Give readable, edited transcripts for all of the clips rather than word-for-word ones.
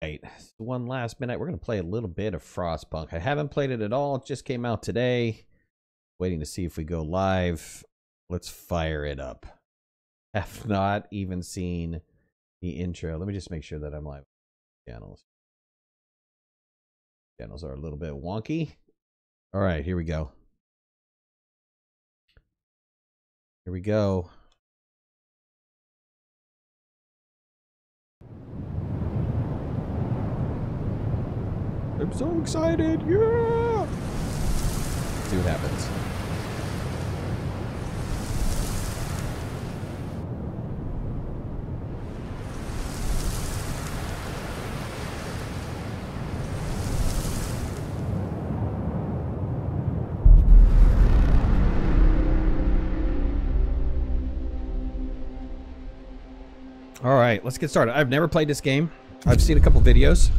Right, so One Last Midnight. We're going to play a little bit of Frostpunk. I haven't played it at all. It just came out today. Waiting to see if we go live. Let's fire it up. Have not even seen the intro. Let me just make sure that I'm live. Channels are a little bit wonky. All right, here we go. Here we go. I'm so excited. Yeah. See what happens. All right, let's get started. I've never played this game. I've seen a couple videos.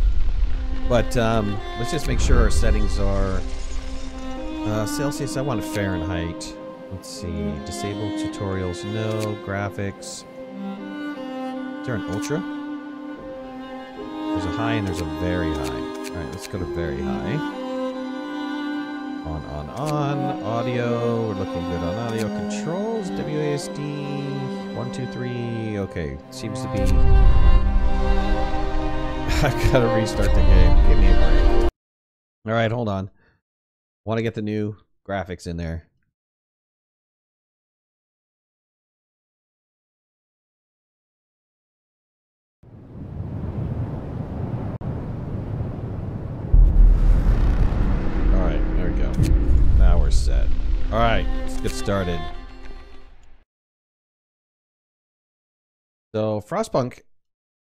But let's just make sure our settings are Celsius. I want Fahrenheit. Let's see. Disable tutorials. No. Graphics. Is there an ultra? There's a high and there's a very high. Alright, let's go to very high. On. Audio. We're looking good on audio. Controls. WASD. 1, 2, 3. Okay. Seems to be... I gotta restart the game. Give me a break. Alright, hold on. Want to get the new graphics in there. Alright, there we go. Now we're set. Alright, let's get started. So, Frostpunk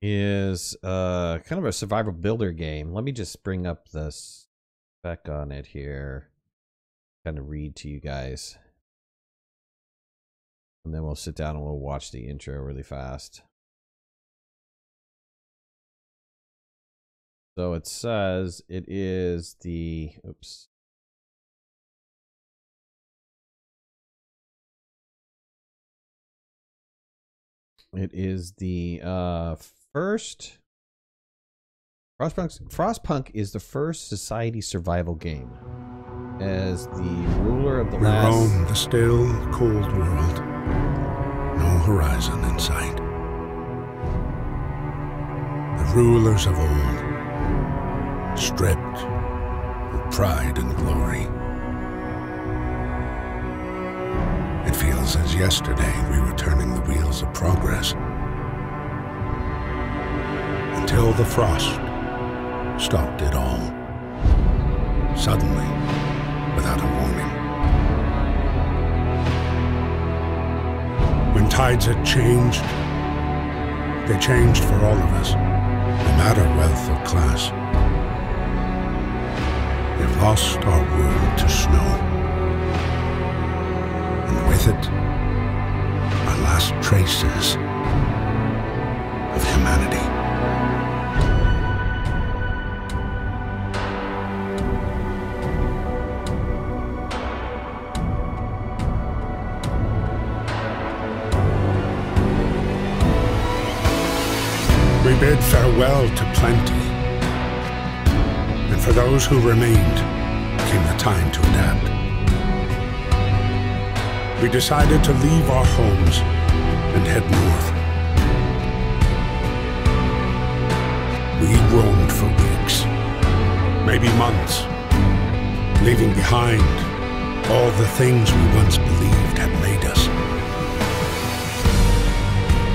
is kind of a survival builder game. Let me just bring up the spec on it here. Kind of read to you guys. And then we'll sit down and we'll watch the intro really fast. So it says it is the... Oops. It is the first... Frostpunk is the first society survival game. As the ruler of the we roam the still, cold world. No horizon in sight. The rulers of old, stripped of pride and glory. It feels as yesterday we were turning the wheels of progress. Until the frost stopped it all. Suddenly, without a warning. When tides had changed, they changed for all of us, no matter wealth or class. We've lost our world to snow. And with it, our last traces of humanity. We bid farewell to plenty, and for those who remained came the time to adapt. We decided to leave our homes and head north. We roamed for weeks, maybe months, leaving behind all the things we once believed had made us.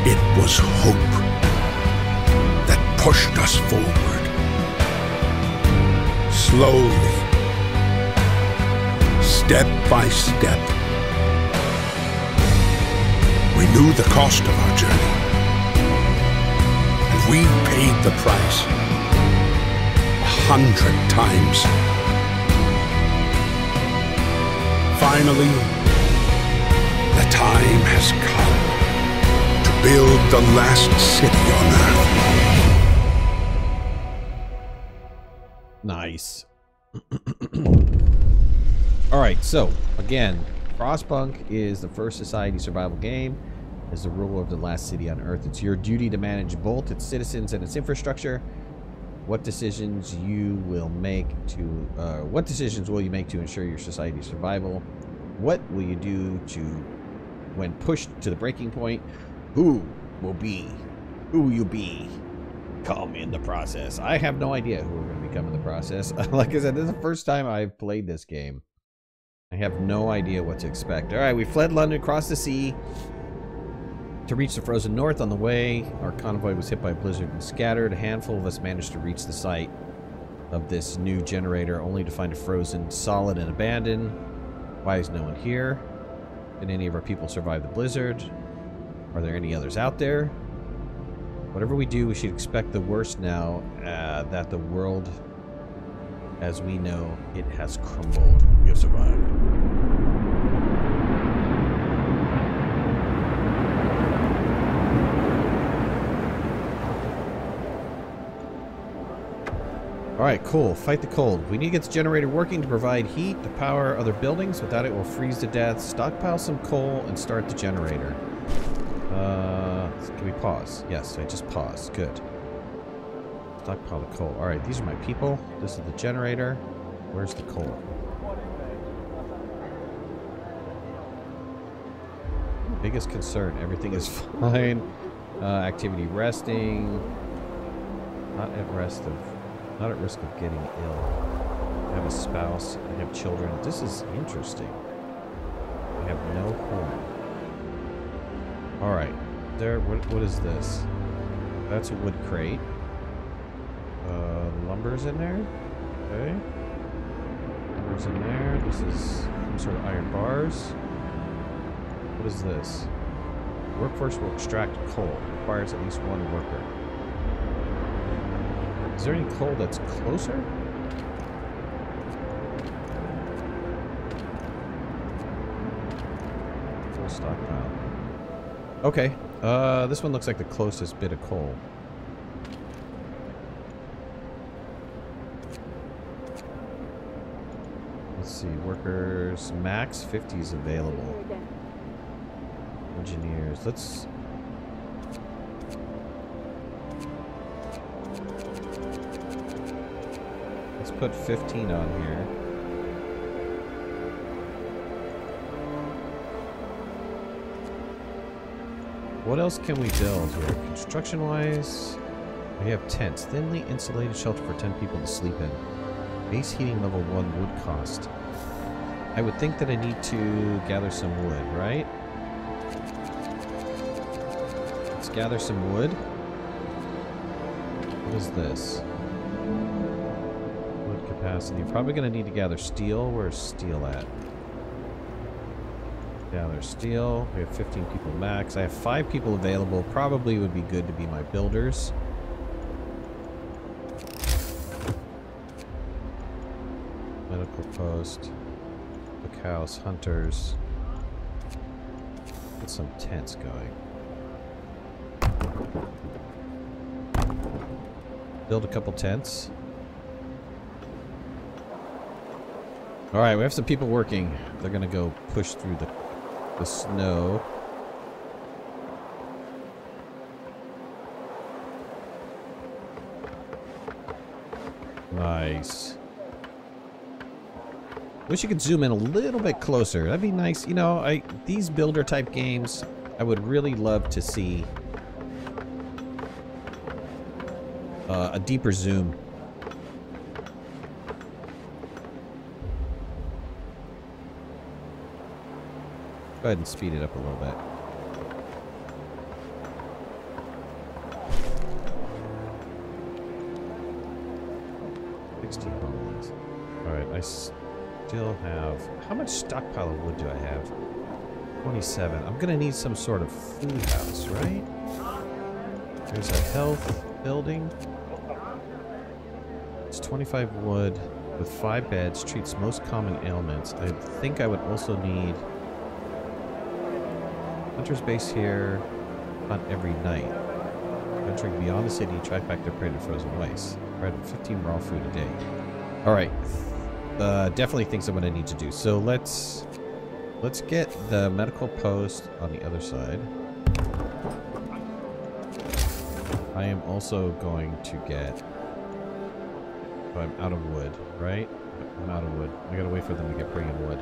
It was hope that pushed us forward. Slowly, step by step. We knew the cost of our journey, and we paid the price 100 times. Finally, the time has come to build the last city on Earth. Nice. All right, so again, Frostpunk is the first society survival game. As the ruler of the last city on Earth, it's your duty to manage both its citizens and its infrastructure. What decisions will you make to ensure your society's survival? What will you do when pushed to the breaking point? Who will you be? Come in the process. I have no idea who we're going to become in the process. Like I said, this is the first time I've played this game. I have no idea what to expect. Alright, we fled London, crossed the sea to reach the frozen north. On the way, our convoy was hit by a blizzard and scattered. A handful of us managed to reach the site of this new generator, only to find it frozen, solid, and abandoned. Why is no one here? Did any of our people survive the blizzard? Are there any others out there? Whatever we do, we should expect the worst now that the world as we know it has crumbled. We have survived. Alright, cool. Fight the cold. We need to get the generator working to provide heat to power other buildings. Without it, we'll freeze to death. Stockpile some coal and start the generator. Can we pause? Yes, I just paused. Good. Stockpile the coal. Alright, these are my people. This is the generator. Where's the coal? Biggest concern. Everything is fine. Activity resting. Not at risk of getting ill. I have a spouse. I have children. This is interesting. I have no home. Alright. There, what is this? That's a wood crate. Lumber's in there. Okay. Lumber's in there. This is some sort of iron bars. What is this? Workforce will extract coal. Requires at least one worker. Is there any coal that's closer? Full stockpile. Okay. This one looks like the closest bit of coal. Let's see. Workers. Max 50 is available. Engineers. Let's put 15 on here. What else can we build here? Construction-wise, we have tents. Thinly insulated shelter for 10 people to sleep in. Base heating level 1 wood cost. I would think that I need to gather some wood, right? Let's gather some wood. What is this? Wood capacity. Probably going to need to gather steel. Where's steel at? Gather steel. We have 15 people max. I have 5 people available. Probably would be good to be my builders. Medical post. Cookhouse. Hunters. Get some tents going. Build a couple tents. Alright, we have some people working. They're gonna go push through the snow. Nice. Wish you could zoom in a little bit closer. That'd be nice. You know, these builder type games, I would really love to see a deeper zoom. Go ahead and speed it up a little bit. $16. Alright, I still have... How much stockpile of wood do I have? 27. I'm gonna need some sort of food house, right? There's a health building. It's 25 wood with 5 beds. Treats most common ailments. I think I would also need... Hunter's base here. Hunt every night. Venturing beyond the city, track back their prey to frozen waste. Provide 15 raw food a day. Alright. Definitely things I'm going to need to do. So let's get the medical post on the other side. I am also going to get But I'm out of wood, right? I'm out of wood. I gotta wait for them to bring in wood.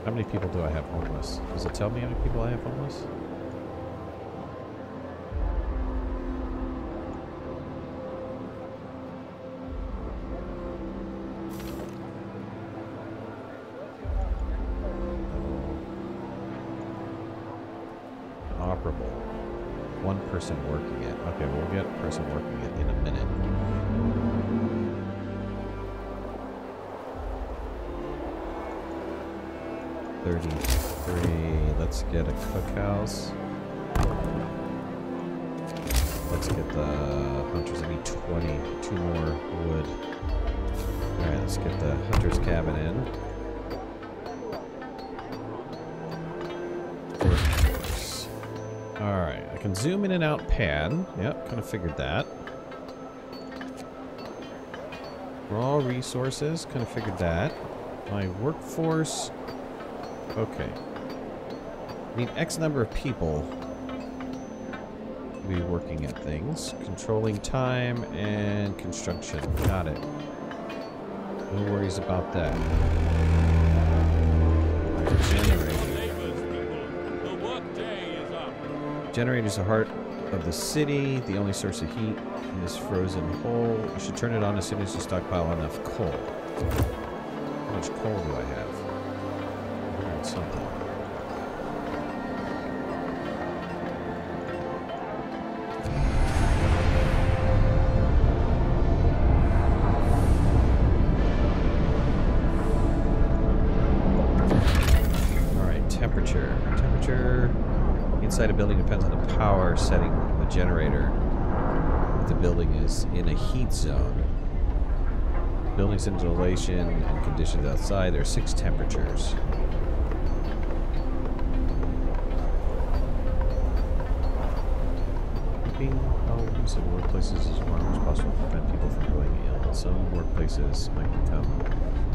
How many people do I have homeless? Does it tell me how many people I have homeless? Operable. One person working it. Okay, we'll get a person working it in a minute. Let's get a cookhouse. Let's get the hunters. I need 22 more wood. Alright, let's get the hunter's cabin in. Alright, I can zoom in and out pan. Yep, kind of figured that. Raw resources, kind of figured that. My workforce. Okay. Need X number of people to be working at things. Controlling time and construction. Got it. No worries about that. Generator's the heart of the city, the only source of heat in this frozen hole. You should turn it on as soon as you stockpile enough coal. How much coal do I have? Something. Alright, temperature. Temperature inside a building depends on the power setting of the generator. If the building is in a heat zone. Building's insulation and conditions outside, there are 6 temperatures. Homes and workplaces as warm as possible to prevent people from going ill. Some workplaces might become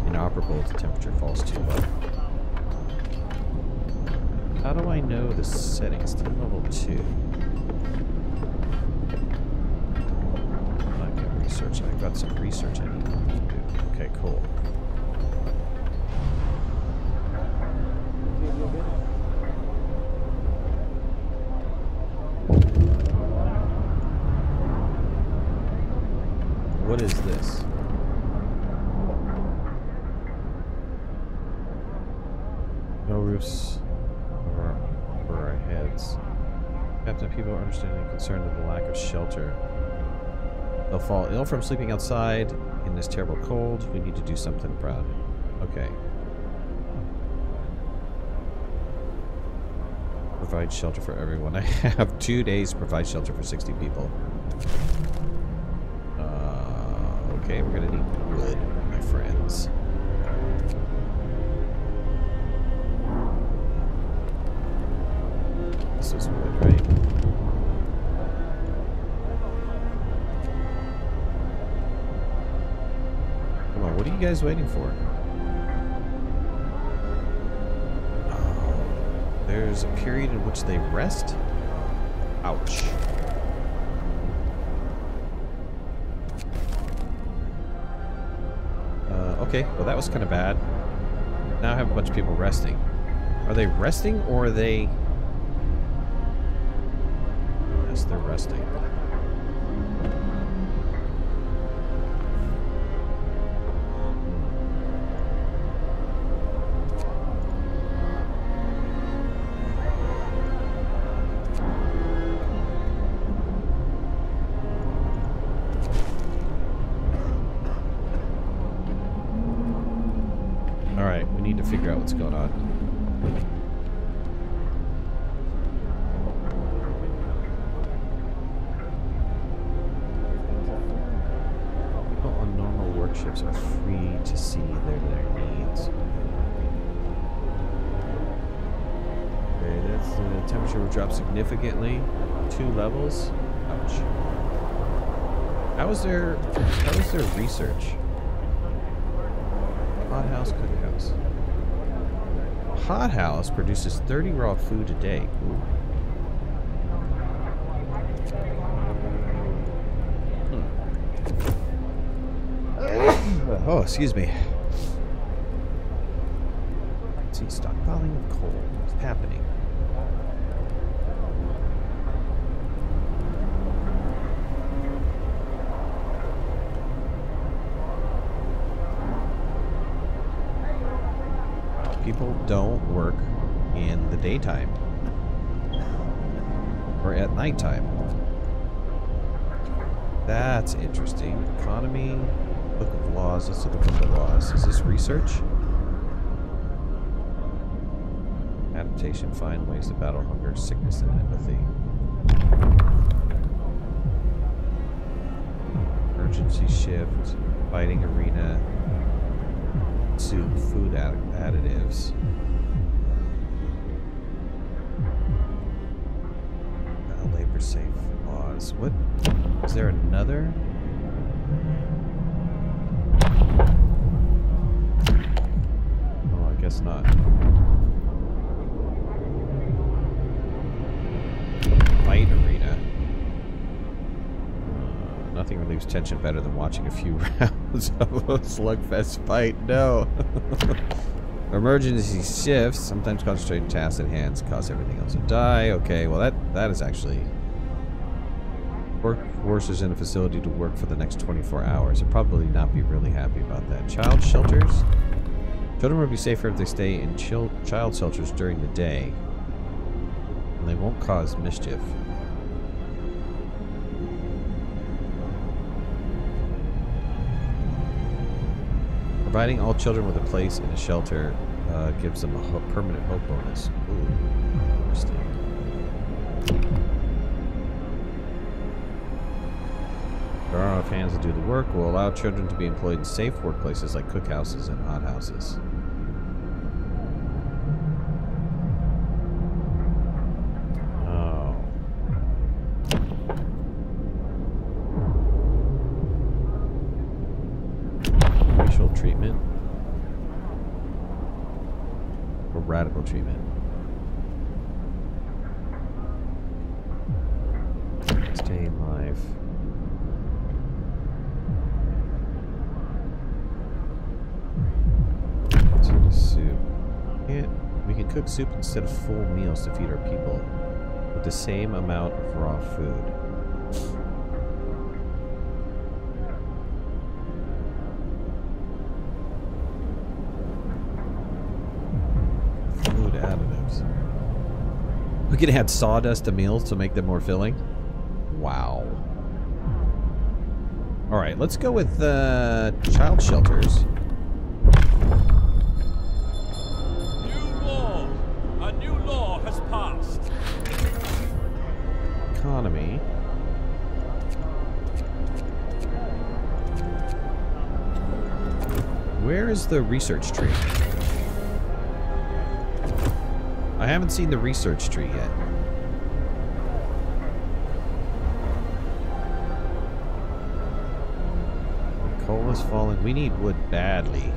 inoperable if the temperature falls too low. How do I know the settings? It's level 2. I got research. I've got some research I need to do. Okay, cool. What is this? No roofs over our heads. Captain, people are understanding and concerned with the lack of shelter. They'll fall ill from sleeping outside in this terrible cold. We need to do something about it. Okay. Provide shelter for everyone. I have 2 days to provide shelter for 60 people. Okay, we're gonna need wood, my friends. This was wood, right? Come on, what are you guys waiting for? Oh, there's a period in which they rest? Ouch. Okay, well that was kind of bad. Now I have a bunch of people resting. Are they resting or are they... Yes, they're resting. To figure out what's going on. People on normal work shifts are free to see their needs. Okay, that's the temperature will drop significantly. 2 levels. Ouch. How is their research? Hothouse, cookhouse. hothouse produces 30 raw food a day. Ooh. Oh, excuse me. Let's see, stockpiling of coal. What's happening? People don't work in the daytime or at nighttime. That's interesting. Economy, book of laws. Let's look at book of laws. Is this research? Adaptation, find ways to battle hunger, sickness, and empathy. Emergency shift, fighting arena, soup, food additives. Labor safe laws. What? Is there another? Oh, I guess not. Fight arena. Nothing relieves tension better than watching a few rounds of a slugfest fight. No. Emergency shifts. Sometimes concentrated tasks at hands cause everything else to die. Okay, well that is actually... Workforce in a facility to work for the next 24 hours. I'd probably not be really happy about that. Child shelters. Children will be safer if they stay in child shelters during the day. And they won't cause mischief. Providing all children with a place in a shelter gives them a permanent hope bonus. Ooh, interesting. There are enough hands to do the work. Will allow children to be employed in safe workplaces like cookhouses and hothouses. Oh. Racial treatment. Or radical treatment. Stay alive. Soup. We can cook soup instead of full meals to feed our people with the same amount of raw food. Food additives. We can add sawdust to meals to make them more filling. Wow. Alright, let's go with child shelters. Economy. Where is the research tree? I haven't seen the research tree yet. The coal is falling. We need wood badly.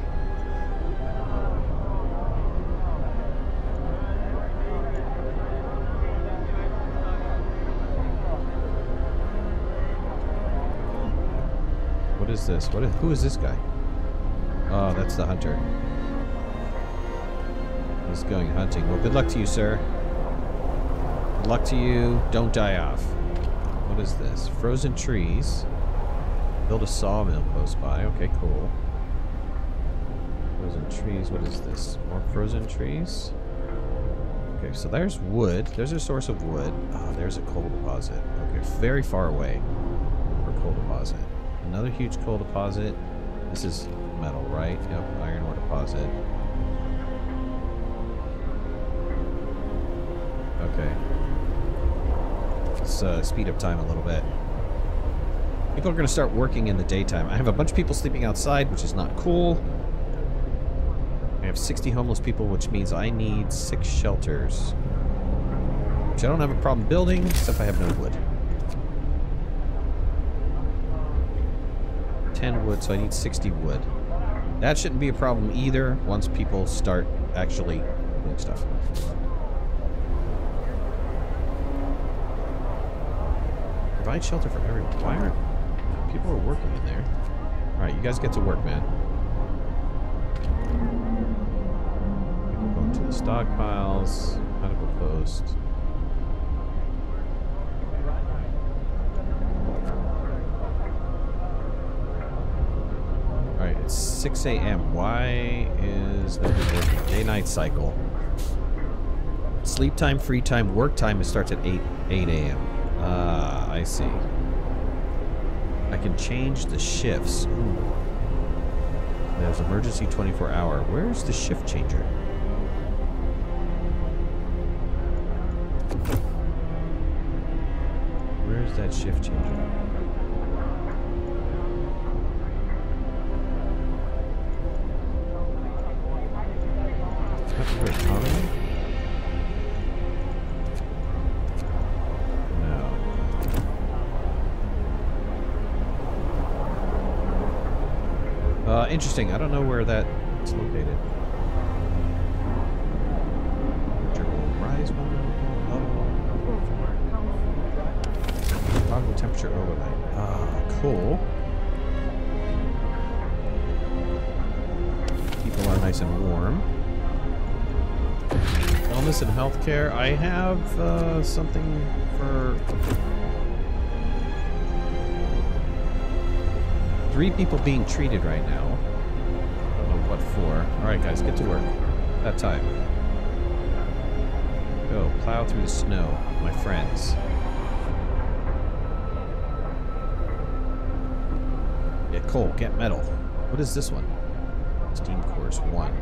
What is this? Who is this guy? Oh, that's the hunter. He's going hunting. Well, good luck to you, sir. Good luck to you. Don't die off. What is this? Frozen trees. Build a sawmill close by. Okay, cool. Frozen trees. What is this? More frozen trees? Okay, so there's wood. There's a source of wood. Oh, there's a coal deposit. Okay, very far away for coal deposit. Another huge coal deposit. This is metal, right? Yep, iron ore deposit. Okay. Let's speed up time a little bit. People are going to start working in the daytime. I have a bunch of people sleeping outside, which is not cool. I have 60 homeless people, which means I need 6 shelters. Which I don't have a problem building, except I have no wood. 10 wood, so I need 60 wood. That shouldn't be a problem either once people start actually building stuff. Provide shelter for everyone. Why aren't people are working in there? Alright, you guys get to work, man. People going to the stockpiles. Medical post. Alright, it's 6 a.m. Why is that working? Day-night cycle. Sleep time, free time, work time, it starts at 8 a.m. Ah, I see. I can change the shifts. Ooh. There's emergency 24-hour. Where's the shift changer? Where's that shift changer? Economy? No. Interesting. I don't know where that's located. Rise toggle temperature overnight. Ah, cool. People are nice and warm. Wellness and healthcare. I have something for 3 people being treated right now. I don't know what for. Alright guys, get to work. That time. Go, plow through the snow, my friends. Get coal, get metal. What is this one? Steam course 1.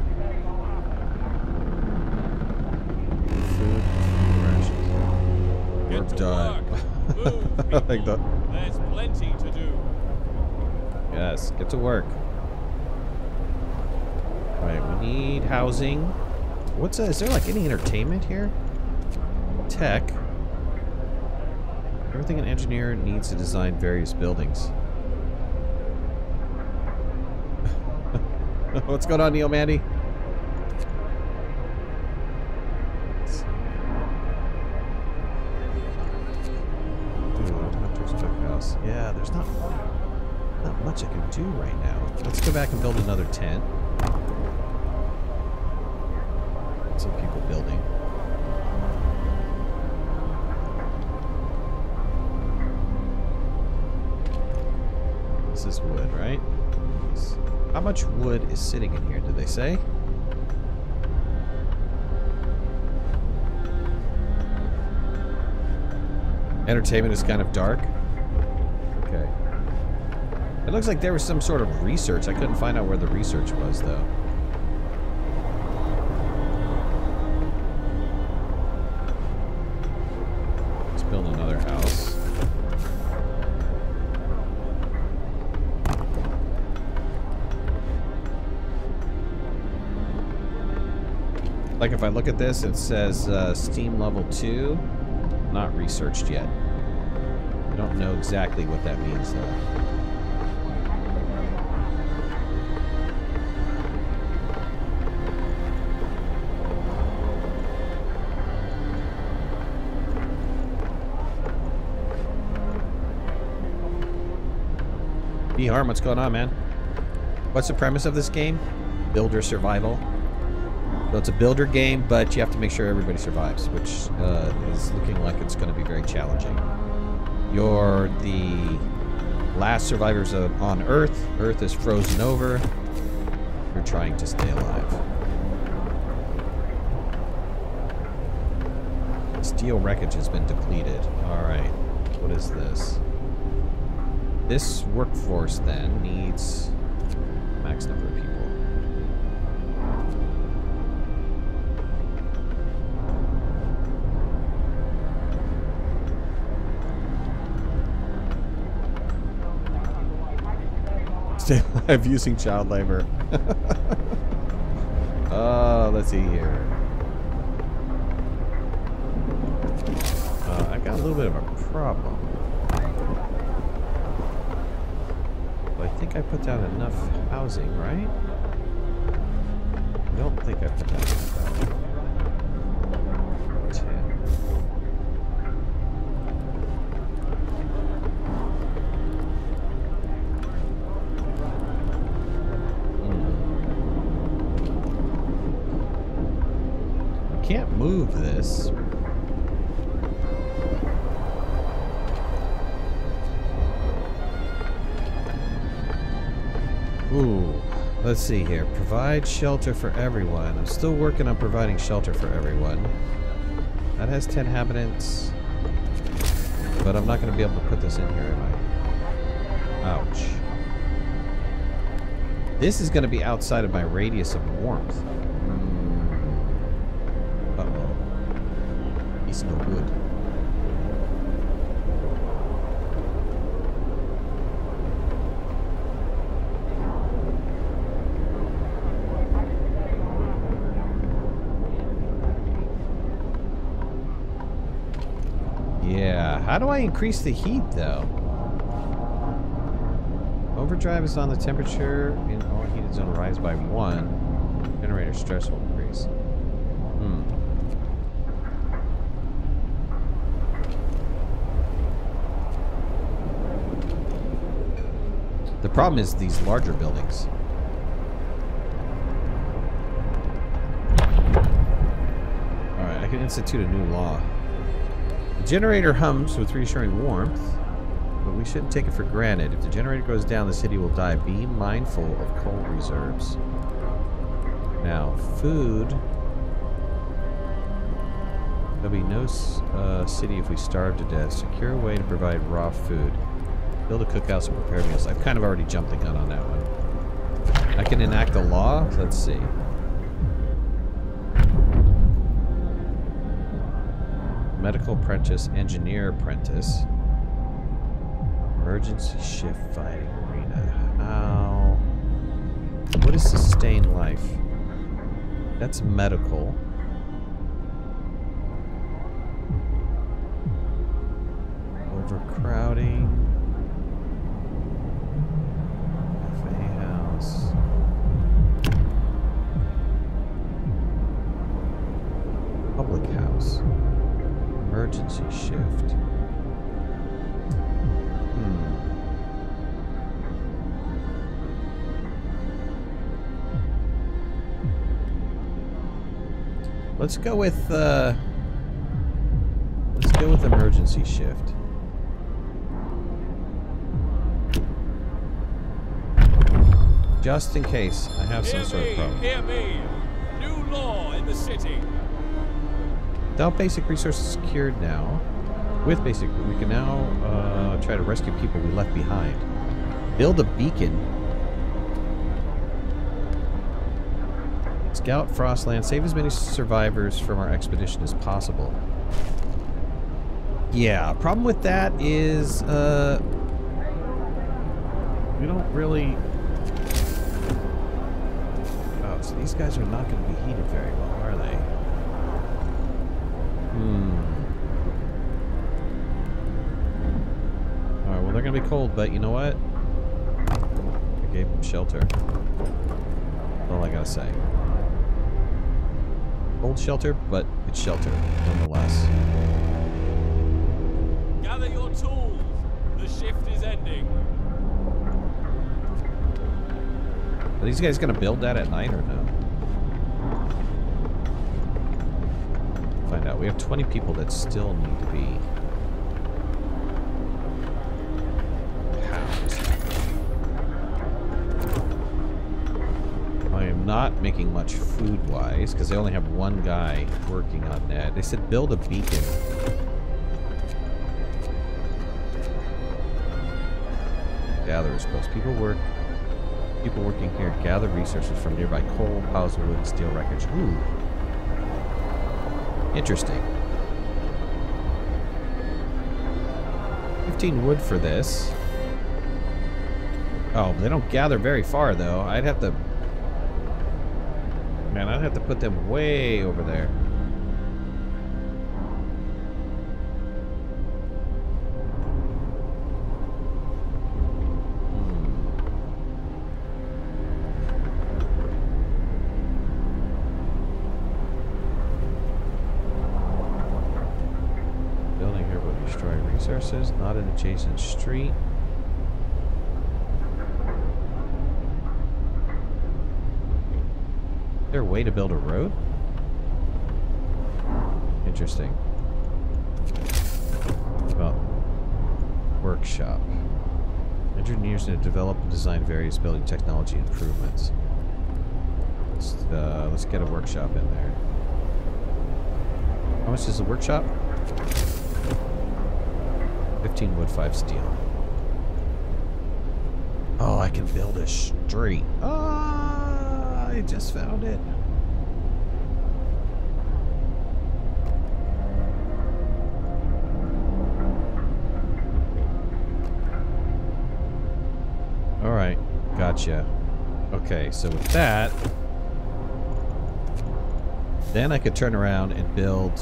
Food rations. We're done. Move, Like that. There's plenty to do. Yes, get to work. Alright, we need housing. Is there like any entertainment here? Tech. Everything an engineer needs to design various buildings. What's going on, Neil Mandy? Yeah, there's not much I can do right now. Let's go back and build another tent. Some people building. This is wood, right? How much wood is sitting in here, did they say? Entertainment is kind of dark. Okay. It looks like there was some sort of research. I couldn't find out where the research was, though. Let's build another house. Like, if I look at this, it says Steam level 2, not researched yet. I don't know exactly what that means, though. B-Harm, what's going on, man? What's the premise of this game? Builder survival. So it's a builder game, but you have to make sure everybody survives, which is looking like it's going to be very challenging. You're the last survivors on Earth. Earth is frozen over. You're trying to stay alive. Steel wreckage has been depleted. Alright, what is this? This workforce then needs max number of people. Stay alive using child labor. Let's see here. I've got a little bit of a problem. But I think I put down enough housing, right? I don't think I put down enough housing. can't move this. Ooh, let's see here. Provide shelter for everyone. I'm still working on providing shelter for everyone. That has 10 inhabitants. But I'm not going to be able to put this in here, am I? Ouch. This is going to be outside of my radius of warmth. Uh-oh. He's no good. Yeah, how do I increase the heat, though? Overdrive is on the temperature in all heated zone rise by 1. Generator stress will increase. The problem is these larger buildings. Alright, I can institute a new law. The generator hums with reassuring warmth, but we shouldn't take it for granted. If the generator goes down, the city will die. Be mindful of coal reserves. Now, food. There'll be no city if we starve to death. Secure a way to provide raw food. Build a cookhouse and prepare meals. I've kind of already jumped the gun on that one. I can enact a law. Let's see. Medical apprentice, engineer apprentice. Emergency shift fighting arena. Ow. What is sustained life? That's medical. Overcrowding. Cafe house. Public house. Emergency shift. Let's go with emergency shift. Just in case I have some sort of problem. Hear me. New law in the city. Without basic resources secured now, with basic, we can now try to rescue people we left behind. Build a beacon. Scout Frostland. Save as many survivors from our expedition as possible. Yeah, problem with that is, we don't really... Oh, so these guys are not going to be heated very well, are they? Alright, well, they're going to be cold, but you know what? I gave them shelter. That's all I gotta say. Cold shelter, but it's shelter, nonetheless. Gather your tools. The shift is ending. Are these guys gonna build that at night or no? Find out. We have 20 people that still need to be housed. I am not making much food-wise because they only have one guy working on that. They said build a beacon. Gatherers post. People working here gather resources from nearby coal, piles of wood, and steel wreckage. Ooh. Interesting. 15 wood for this. Oh, they don't gather very far, though. I'd have to... Man, I'd have to put them way over there. Not an adjacent street. Is there a way to build a road? Interesting. Well, workshop. Engineers need to develop and design various building technology improvements. Let's get a workshop in there. How much is the workshop? 15 wood, 5 steel. Oh, I can build a street. Ah, I just found it. Alright, gotcha. Okay, so with that, then I could turn around and build...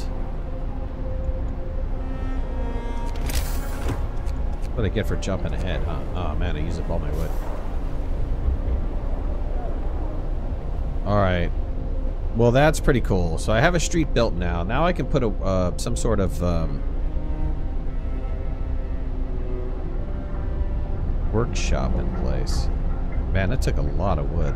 What I get for jumping ahead, huh? Oh man, I used up all my wood. Alright. Well, that's pretty cool. So I have a street built now. Now I can put a some sort of workshop in place. Man, that took a lot of wood.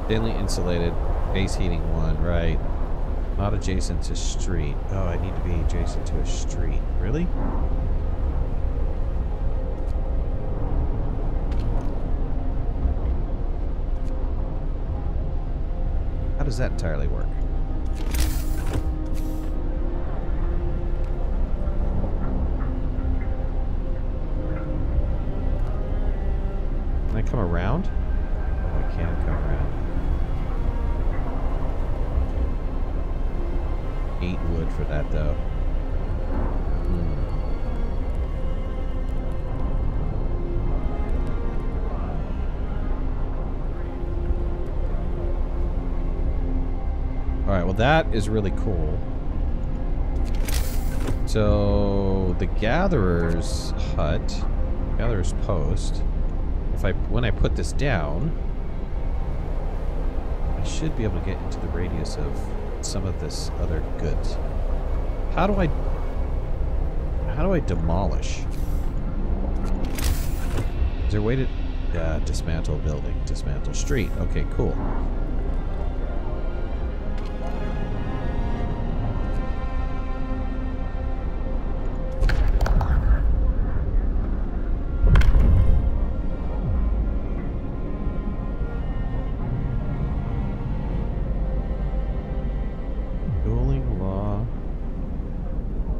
Thinly insulated, base heating 1, right. Not adjacent to street. Oh, I need to be adjacent to a street. Really? How does that entirely work? Can I come around? Oh, I can come around. 8 wood for that, though. Alright, well that is really cool. So, the Gatherer's hut, Gatherer's post, when I put this down, I should be able to get into the radius of some of this other goods. How do I demolish? Is there a way to dismantle building, dismantle street? Okay, cool.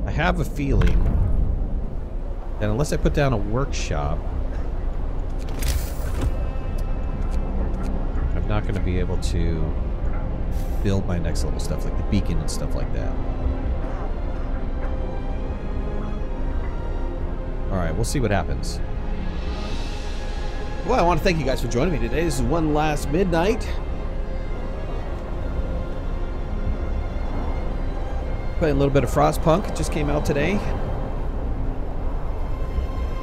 I have a feeling that unless I put down a workshop, I'm not going to be able to build my next level stuff, like the beacon and stuff like that. Alright, we'll see what happens. Well, I want to thank you guys for joining me today. This is One Last Midnight. Playing a little bit of Frostpunk. It just came out today.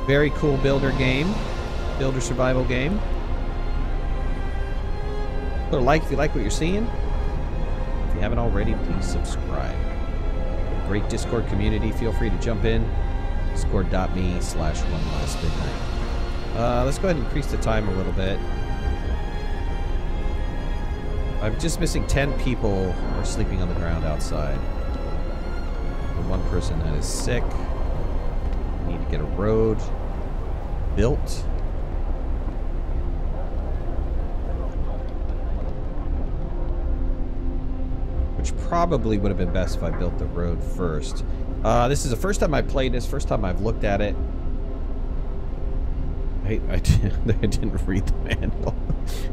Very cool builder game. Builder survival game. Put a like if you like what you're seeing. If you haven't already, please subscribe. Great Discord community. Feel free to jump in. Discord.me/OneLastMidnight. Let's go ahead and increase the time a little bit. I'm just missing 10 people who are sleeping on the ground outside. One person that is sick. We need to get a road built. Which probably would have been best if I built the road first. This is the first time I played this, first time I've looked at it. I didn't read the manual.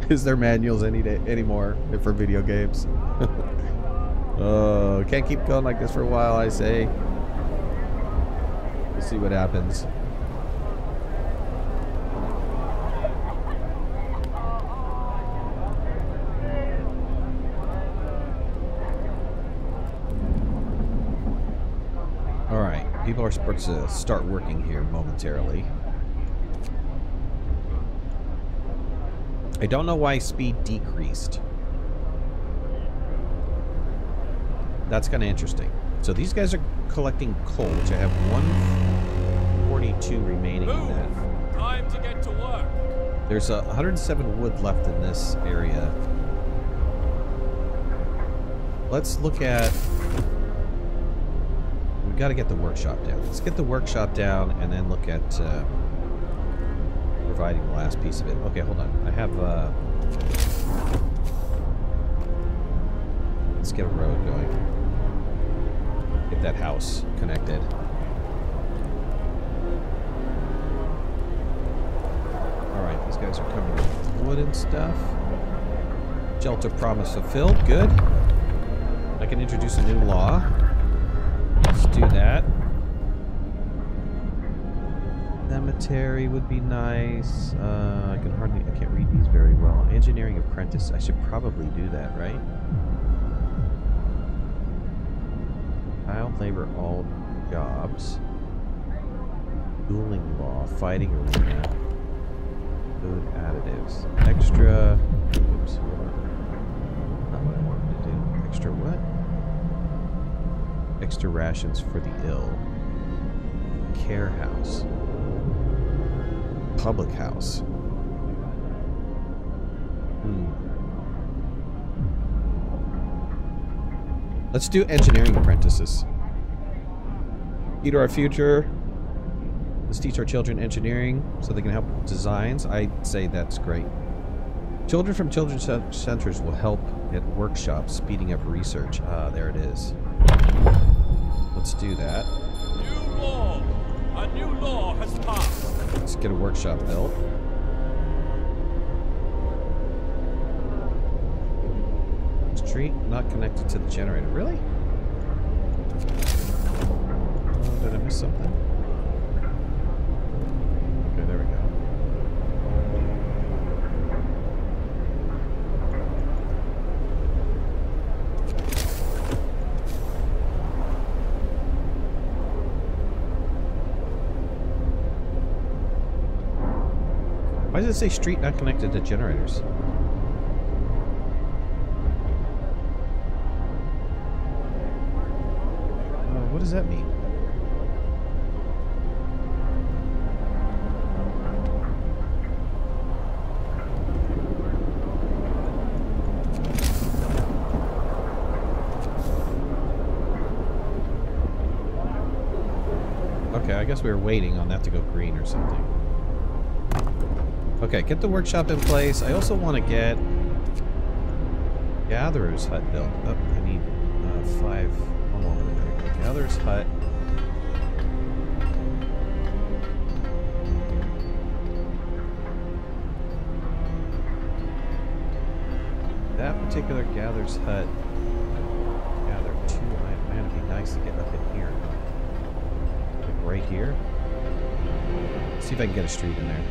Is there manuals anymore for video games? Oh, can't keep going like this for a while, I say. We'll see what happens. Alright, people are supposed to start working here momentarily. I don't know why speed decreased. That's kind of interesting. So these guys are collecting coal, which I have 142 remaining in that. Time to get to work. There's 107 wood left in this area. Let's look at... We've got to get the workshop down. Let's get the workshop down and then look at providing the last piece of it. Okay, hold on. I have... Let's get a road going. Get that house connected. Alright, these guys are coming with wood and stuff. Shelter promise fulfilled. Good. I can introduce a new law. Let's do that. Cemetery would be nice. I can't read these very well. Engineering apprentice. I should probably do that, right? Child labor, all jobs. Dueling law, fighting arena. Food additives. Extra. Oops, hold on. Not what I wanted to do. Extra what? Extra rations for the ill. Care house. Public house. Let's do engineering apprentices. Key to our future. Let's teach our children engineering so they can help with designs. I'd say that's great. Children from children's centers will help at workshops, speeding up research. Ah, there it is. Let's do that. New law. A new law has passed. Let's get a workshop built. Street not connected to the generator. Really? Oh, did I miss something? Okay, there we go. Why does it say street not connected to generators? What does that mean? Okay, I guess we were waiting on that to go green or something. Okay, get the workshop in place. I also want to get Gatherer's Hut built. Oh, I need 5. Hold on. Gatherer's Hut. That particular Gatherer's Hut. Gather 2. Man, it'd be nice to get up in here. Like right here. Let's see if I can get a street in there.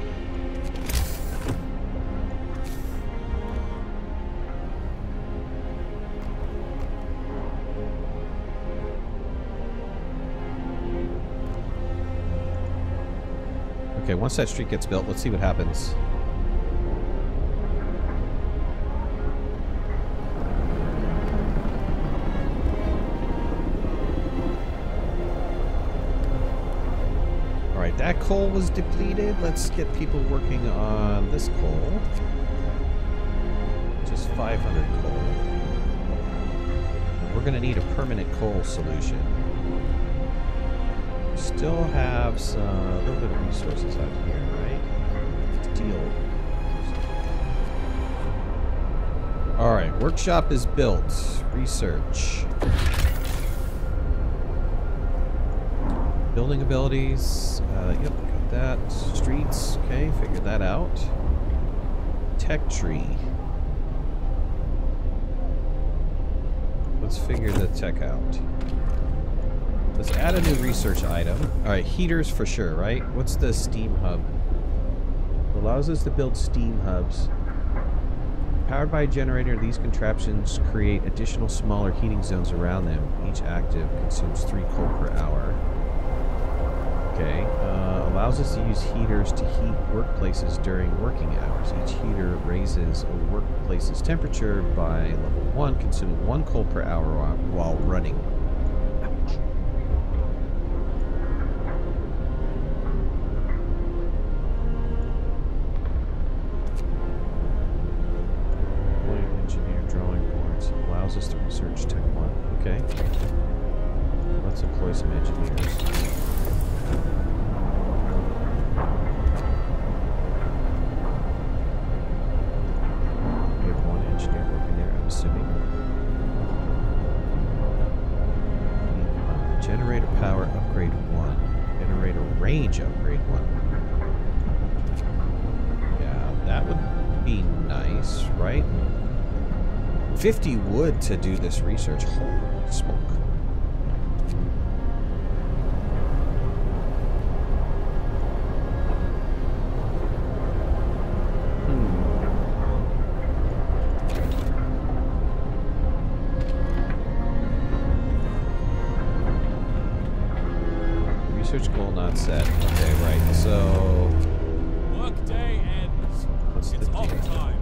Okay, once that street gets built, let's see what happens. Alright, that coal was depleted. Let's get people working on this coal. Just 500 coal. And we're going to need a permanent coal solution. Still have a little bit of resources out here, right? Steel. Alright, workshop is built. Research. Building abilities. Yep, got that. Streets. Okay, figured that out. Tech tree. Let's figure the tech out. Let's add a new research item. Alright, heaters for sure, right? What's the steam hub? It allows us to build steam hubs. Powered by a generator, these contraptions create additional smaller heating zones around them. Each active consumes 3 coal per hour. Okay. Allows us to use heaters to heat workplaces during working hours. Each heater raises a workplace's temperature by level 1, consuming 1 coal per hour while running. range upgrade one. Yeah, that would be nice, right? 50 wood to do this research. Holy smoke. Research goal not set. Okay, right. So Workday ends. what's It's the off deal? time.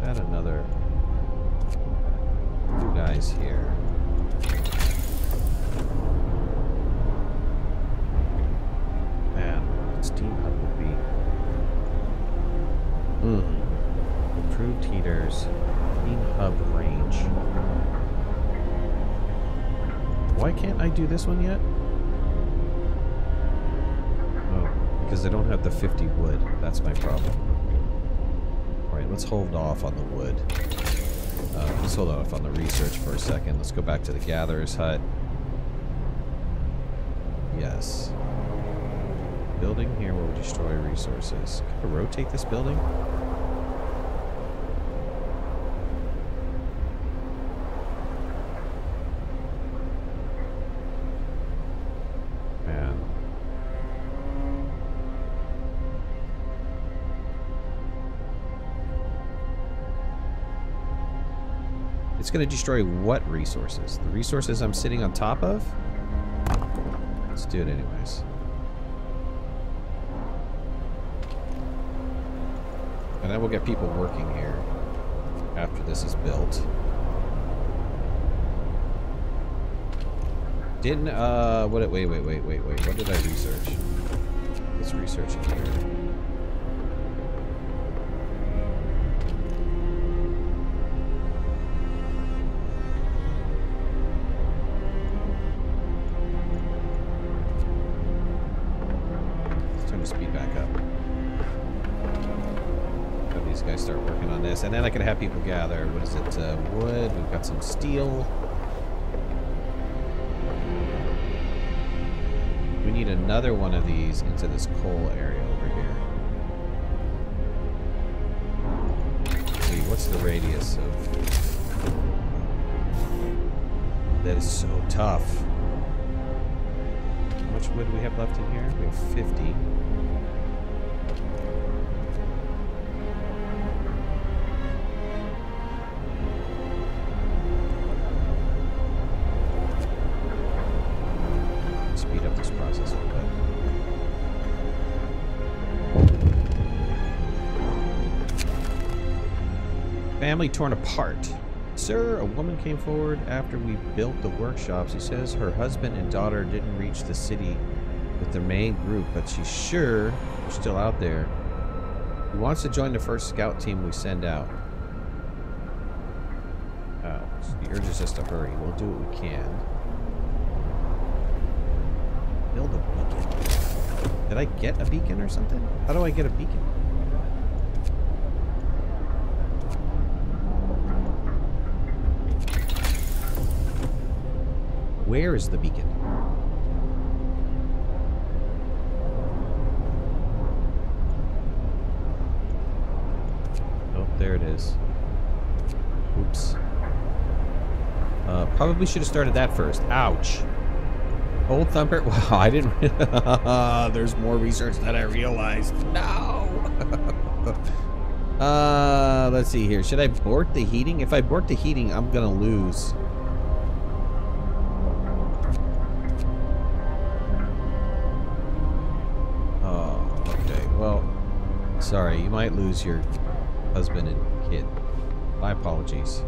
Add another 2 guys here. Man, steam hub would be. Improved heaters. Steam hub range. Why can't I do this one yet? Oh, because I don't have the 50 wood. That's my problem. Alright, let's hold off on the wood. Let's hold off on the research for a second. Let's go back to the gatherer's hut. Yes. Building here will destroy resources. Can I rotate this building? Man. It's going to destroy what resources? The resources I'm sitting on top of? Let's do it anyways. And then we'll get people working here after this is built. Didn't, wait. What did I research? Let's research it here. Let's turn the speed back up. Have these guys start working on this. And then I can have people gather. What is it? Wood. We've got some steel. We need another one of these into this coal area over here. Let's see, what's the radius of... That is so tough. How much wood do we have left in here? We have 50. Speed up this process a little bit. Family torn apart. Sir, a woman came forward after we built the workshops. She says her husband and daughter didn't reach the city with the main group, but she's sure they're still out there. He wants to join the first scout team we send out. Oh, he urges us to hurry. We'll do what we can. Build a beacon. Did I get a beacon or something? How do I get a beacon? Where is the beacon? Oh, there it is. Oops. Probably should have started that first. Ouch. Old Thumper. Wow, I didn't. There's more research than I realized. No. Let's see here. Should I abort the heating? If I abort the heating, I'm gonna lose. Oh, okay. Well, sorry. You might lose your husband and kid. My apologies.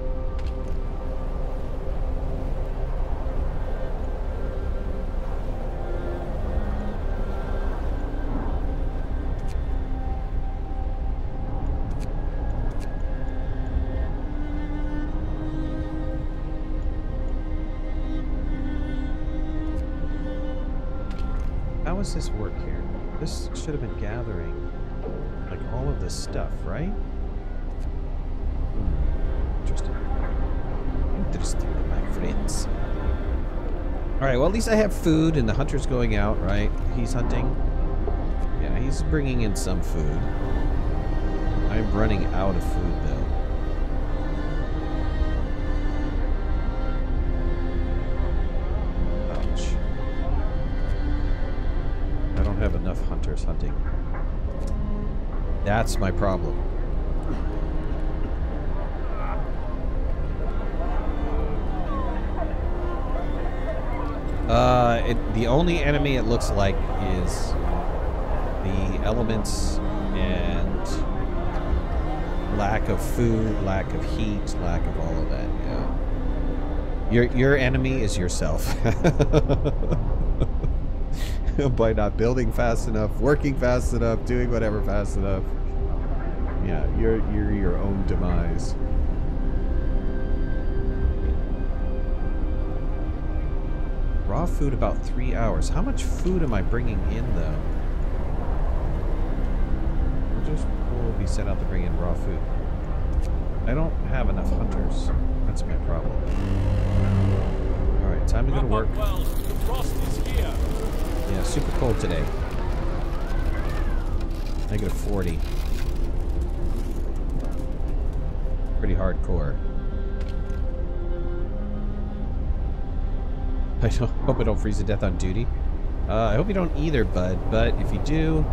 How does this work here? This should have been gathering, like, all of this stuff, right? Interesting. Interesting, my friends. Alright, well at least I have food and the hunter's going out, right? He's hunting. Yeah, he's bringing in some food. I'm running out of food though. Ouch. I don't have enough hunters hunting. That's my problem. The only enemy it looks like is the elements and lack of food, lack of heat, lack of all of that. Yeah. Your enemy is yourself. By not building fast enough, working fast enough, doing whatever fast enough. Yeah, you're your own demise. Raw food about 3 hours. How much food am I bringing in, though? We'll be set out to bring in raw food. I don't have enough hunters. That's my problem. Alright, time to go to work. Well, the frost is here. Yeah, super cold today. -40. Pretty hardcore. I hope I don't freeze to death on duty. I hope you don't either, bud. But if you do...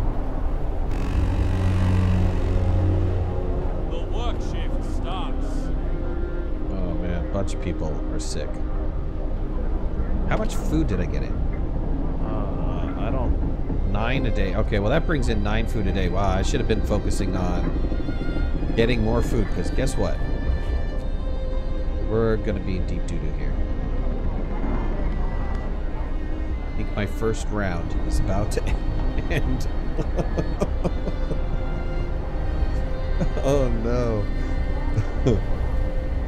The work shift starts. Oh man, a bunch of people are sick. How much food did I get in? I don't... 9 a day. Okay, well that brings in 9 food a day. Wow, I should have been focusing on getting more food, because guess what? We're gonna be in deep doo-doo here. I think my first round is about to end. Oh no.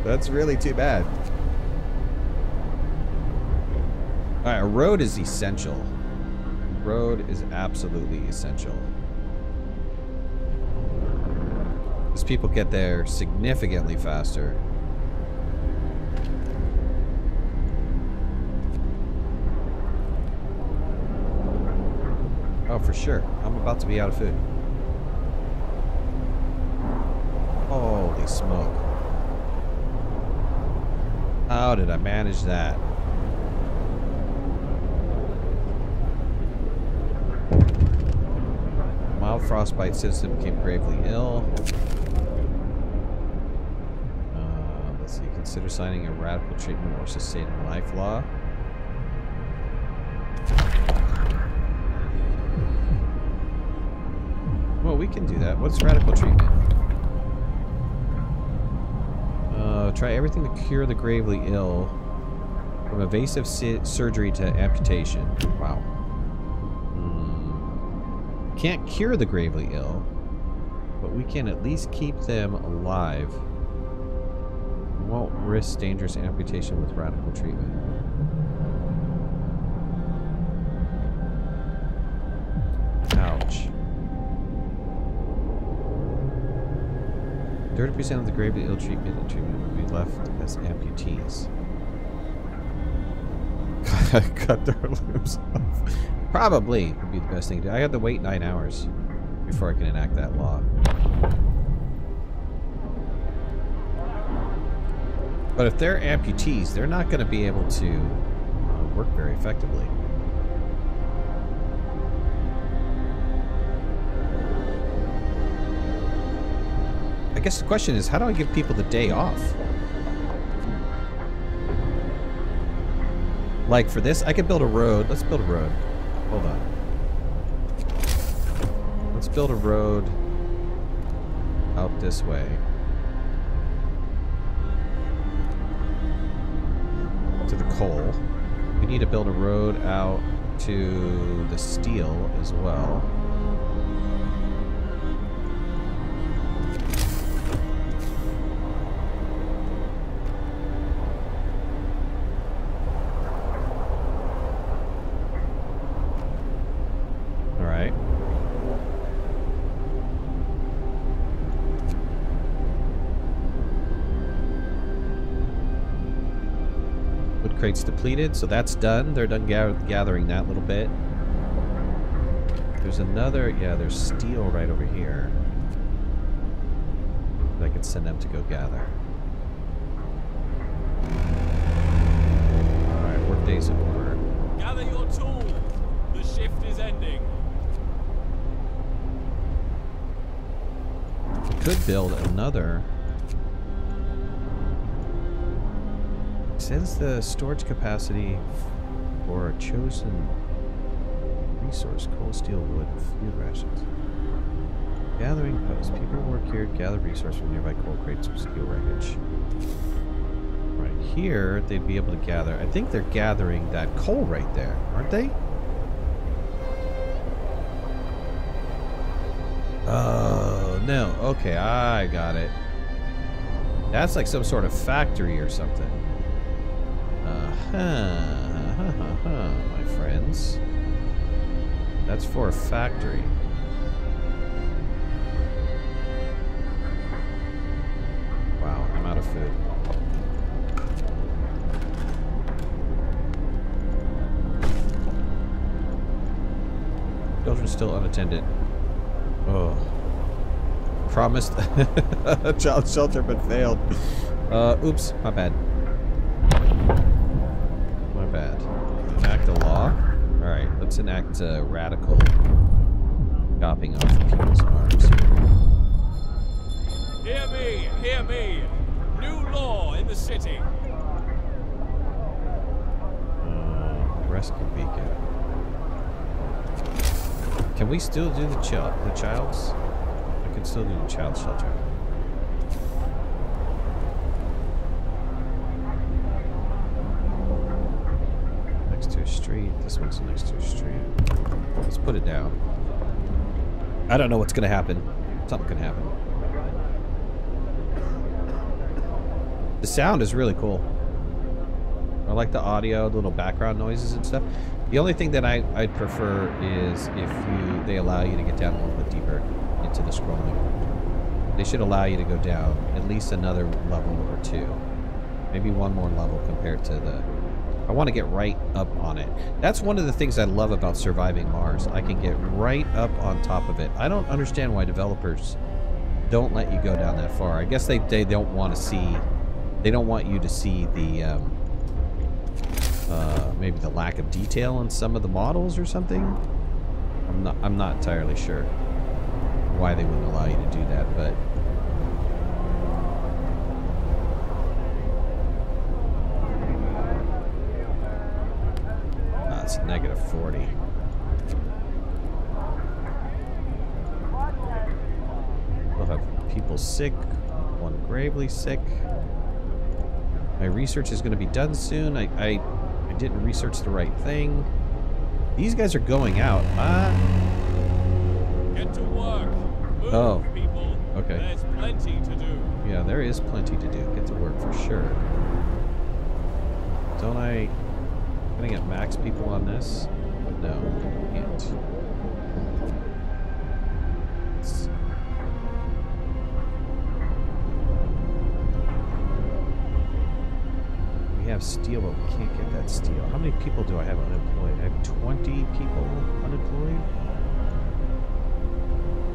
That's really too bad. Alright, a road is essential. Road is absolutely essential. Because people get there significantly faster. Oh, for sure. I'm about to be out of food. Holy smoke. How did I manage that? Mild frostbite citizen became gravely ill. Let's see. Consider signing a radical treatment or sustaining life law. Well, we can do that. What's radical treatment? Try everything to cure the gravely ill. From evasive surgery to amputation. Wow. Can't cure the gravely ill, but we can at least keep them alive. We won't risk dangerous amputation with radical treatment. Ouch. 30% of the gravely ill treatment will be left as amputees. Cut their limbs off. Probably would be the best thing to do. I have to wait 9 hours before I can enact that law. But if they're amputees, they're not going to be able to work very effectively. I guess the question is, how do I give people the day off? Like for this, I could build a road. Let's build a road. Hold on. Let's build a road out this way. To the coal. We need to build a road out to the steel as well. crates depleted, so that's done. They're done gathering that little bit. There's another, yeah, there's steel right over here. I could send them to go gather. Alright, workday's in order. Gather your tools. The shift is ending. We could build another. Says the storage capacity for a chosen resource: coal, steel, wood, food rations. Gathering post. People work here to gather resource from nearby coal crates or steel wreckage. Right here, they'd be able to gather. I think they're gathering that coal right there, aren't they? Oh, no. Okay, I got it. That's like some sort of factory or something. My friends. That's for a factory. Wow, I'm out of food. Children still unattended. Oh. Promised a child shelter but failed. Oops, my bad. My bad. Enact a law? Alright, let's enact a radical chopping off of people's arms. Hear me, hear me. New law in the city. Rescue beacon. Can we still do the child's? I can still do the child shelter. Next to a street. This one's next to a street. Let's put it down. I don't know what's gonna happen. Something can happen. The sound is really cool. I like the audio, the little background noises and stuff. The only thing that I'd prefer is if they allow you to get down a little bit deeper into the scrolling. They should allow you to go down at least another level or two. Maybe one more level compared to the... I want to get right up on it. That's one of the things I love about surviving Mars. I can get right up on top of it. I don't understand why developers don't let you go down that far. I guess they don't want to see... They don't want you to see the... maybe the lack of detail in some of the models or something. I'm not entirely sure why they wouldn't allow you to do that, but it's -40. We'll have people sick, one gravely sick. My research is going to be done soon. I didn't research the right thing. These guys are going out. Get to work. Move, Oh. people. Okay. There's plenty to do. Yeah, there is plenty to do. Get to work for sure. Don't I... Can I get max people on this? No, can't. We have steel, but we can't get that steel. How many people do I have unemployed? I have 20 people unemployed.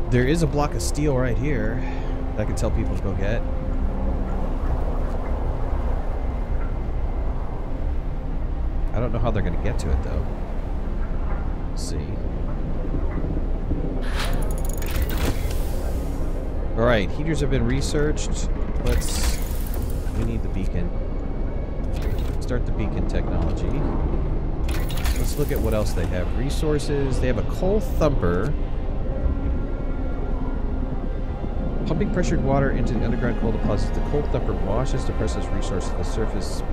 There is a block of steel right here that I can tell people to go get. I don't know how they're going to get to it, though. Let's see. Alright, heaters have been researched. We need the beacon. Start the beacon technology. Let's look at what else they have. Resources. They have a coal thumper. Pumping pressured water into the underground coal deposits. The coal thumper washes the precious resource to the surface,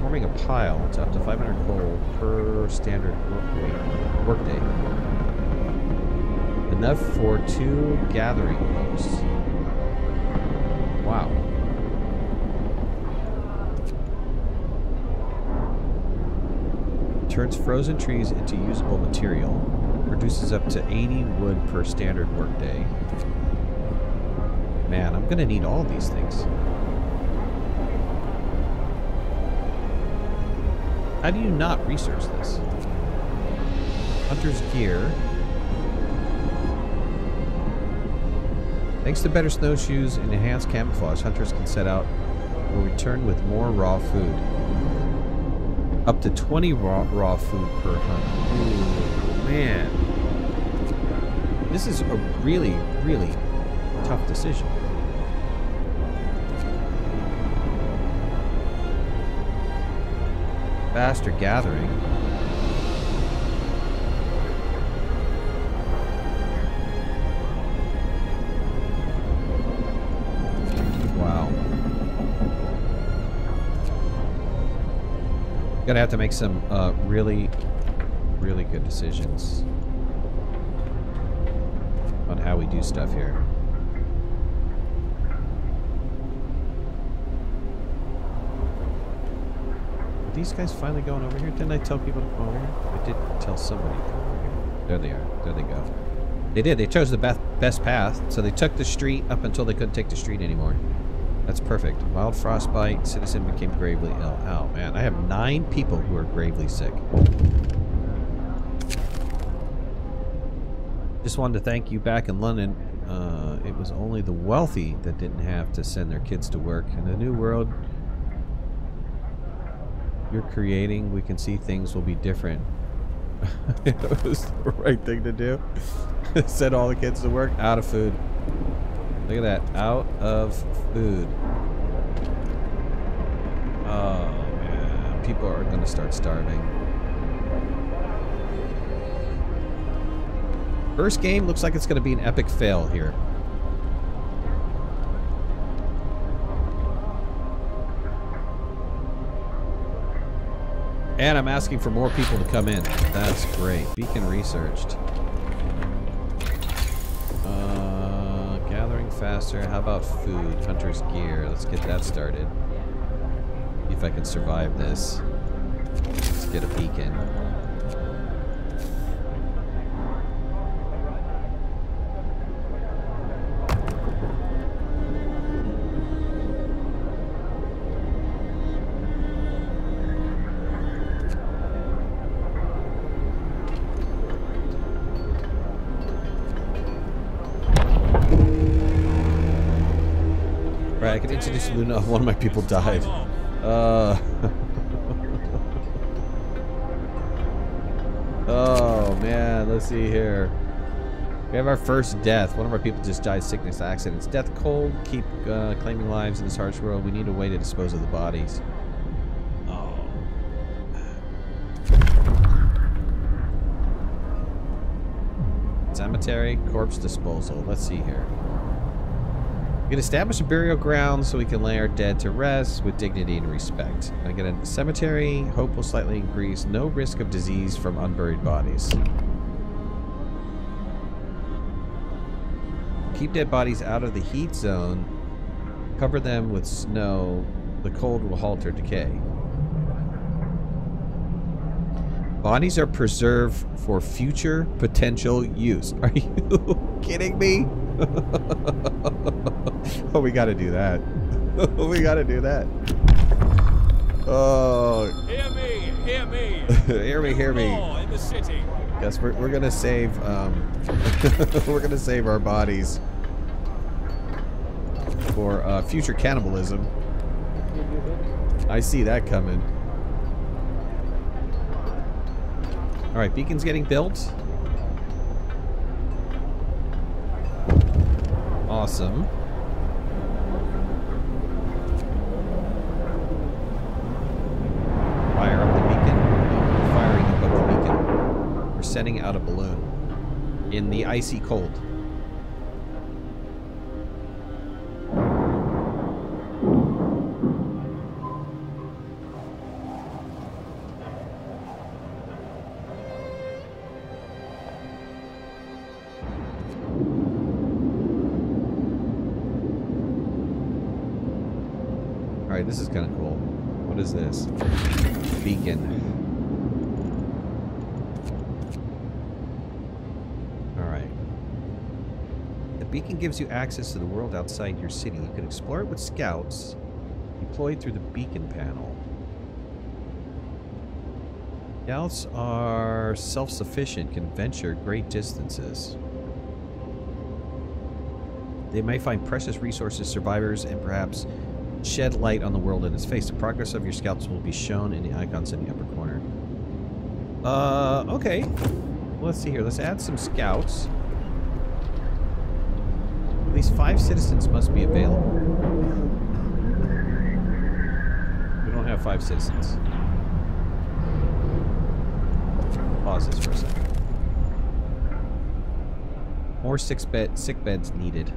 forming a pile to up to 500 coal per standard workday. Enough for 2 gathering posts. Wow. Turns frozen trees into usable material. Produces up to 80 wood per standard workday. Man, I'm gonna need all these things. How do you not research this? Hunter's gear. Thanks to better snowshoes and enhanced camouflage, hunters can set out or return with more raw food. Up to 20 raw food per hunt. Ooh, man. This is a really, really tough decision. Faster gathering. Wow. Gonna have to make some really, really good decisions on how we do stuff here. Are these guys finally going over here? Didn't I tell people to come over here? I did tell somebody to come over here. There they are. There they go. They did. They chose the best path, so they took the street up until they couldn't take the street anymore. That's perfect. Wild frostbite. Citizen became gravely ill. Oh, man. I have 9 people who are gravely sick. Just wanted to thank you back in London. It was only the wealthy that didn't have to send their kids to work. In the new world you're creating, we can see things will be different. It was the right thing to do. Send all the kids to work. Out of food. Look at that. Out of food. Oh, man. People are going to start starving. First game looks like it's going to be an epic fail here. And I'm asking for more people to come in. That's great. Beacon researched. Gathering faster. How about food? Hunter's gear. Let's get that started. See if I can survive this. Let's get a beacon. I could introduce Luna. One of my people died. Oh man, let's see here. We have our first death. One of our people just died sickness accidents. Death cold. Keep claiming lives in this harsh world. We need a way to dispose of the bodies. Oh. Cemetery, corpse disposal. Let's see here. We can establish a burial ground so we can lay our dead to rest with dignity and respect. I get a cemetery. Hope will slightly increase. No risk of disease from unburied bodies. Keep dead bodies out of the heat zone. Cover them with snow. The cold will halt their decay. Bodies are preserved for future potential use. Are you kidding me? Oh, we gotta do that. We gotta do that. Oh. Hear me, hear me. Hear me, hear me. In the city. Yes, we're gonna save we're gonna save our bodies for future cannibalism. I see that coming. All right, beacon's getting built. Awesome. Fire up the beacon. No, firing up the beacon. We're sending out a balloon in the icy cold. Alright, this is kind of cool. What is this? Beacon. Alright. The beacon gives you access to the world outside your city. You can explore it with scouts deployed through the beacon panel. Scouts are self-sufficient, can venture great distances. They may find precious resources, survivors, and perhaps shed light on the world in its face. The progress of your scouts will be shown in the icons in the upper corner. Okay. Let's see here. Let's add some scouts. At least 5 citizens must be available. We don't have 5 citizens. Pause this for a second. More sick beds needed.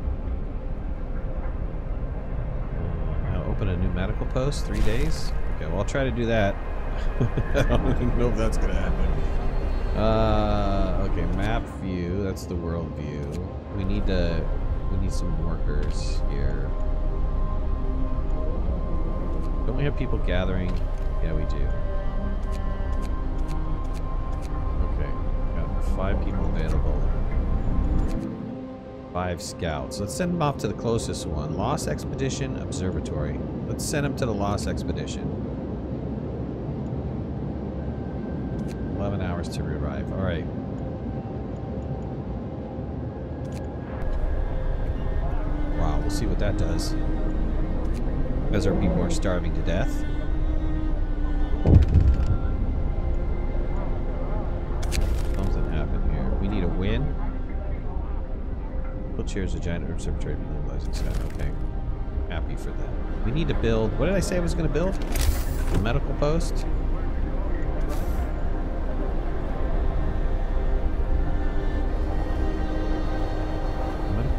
Now open a new medical post. 3 days. Okay, well I'll try to do that. I don't even know if that's gonna happen. Okay, map view. That's the world view. We need some workers here. Don't we have people gathering? Yeah, we do. Okay, got 5 people available. 5 scouts. Let's send them off to the closest one. Lost Expedition Observatory. Let's send them to the Lost Expedition. 11 hours to arrive. All right. Wow, we'll see what that does. Because our people are starving to death. Something happened here. We need a win. Wheelchairs, a giant observatory, mobilizing staff. Okay. Happy for that. We need to build. What did I say I was going to build? A medical post?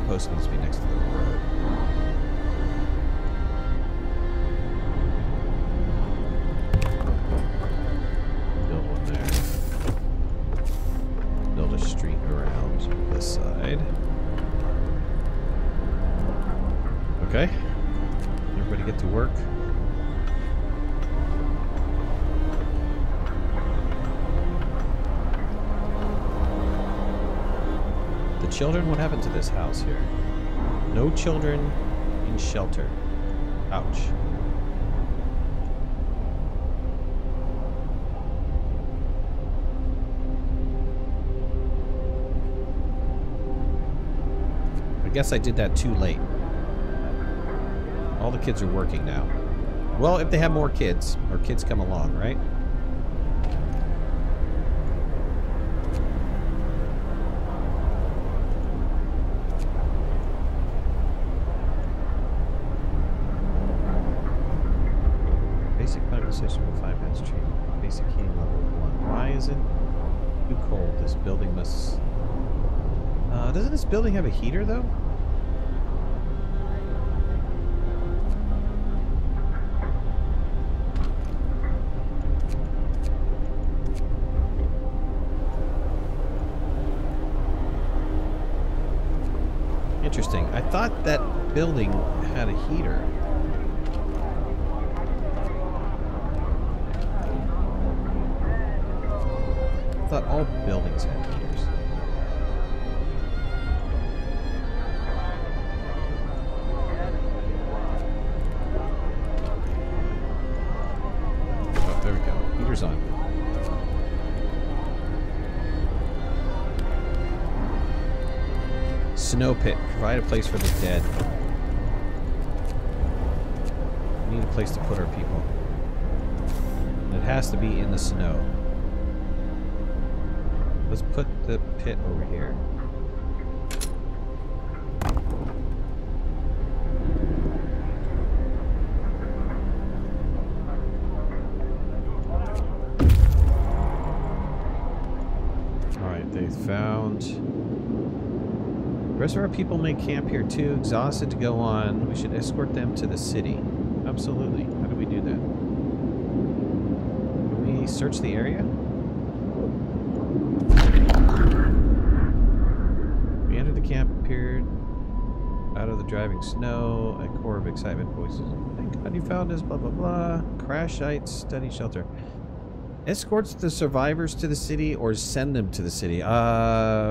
Post needs to be next to the road. Build one there. Build a street around this side. Okay. Everybody get to work. Children? What happened to this house here? No children in shelter. Ouch. I guess I did that too late. All the kids are working now. Well, if they have more kids, or kids come along, right? Basic heating level 1. Why is it too cold? This building must... doesn't this building have a heater, though? Interesting. I thought that building had a heater. I thought all buildings had heaters. Oh, there we go. Heater's on. Snow pit. Provide a place for the dead. We need a place to put our people. And it has to be in the snow. Let's put the pit over here. Alright, they found... The rest of our people may camp here too, exhausted to go on. We should escort them to the city. Absolutely. How do we do that? Can we search the area? Camp appeared out of the driving snow. A core of excitement voices. Thank God you found us. Blah blah blah. Crash sites. Study shelter. Escorts the survivors to the city or send them to the city.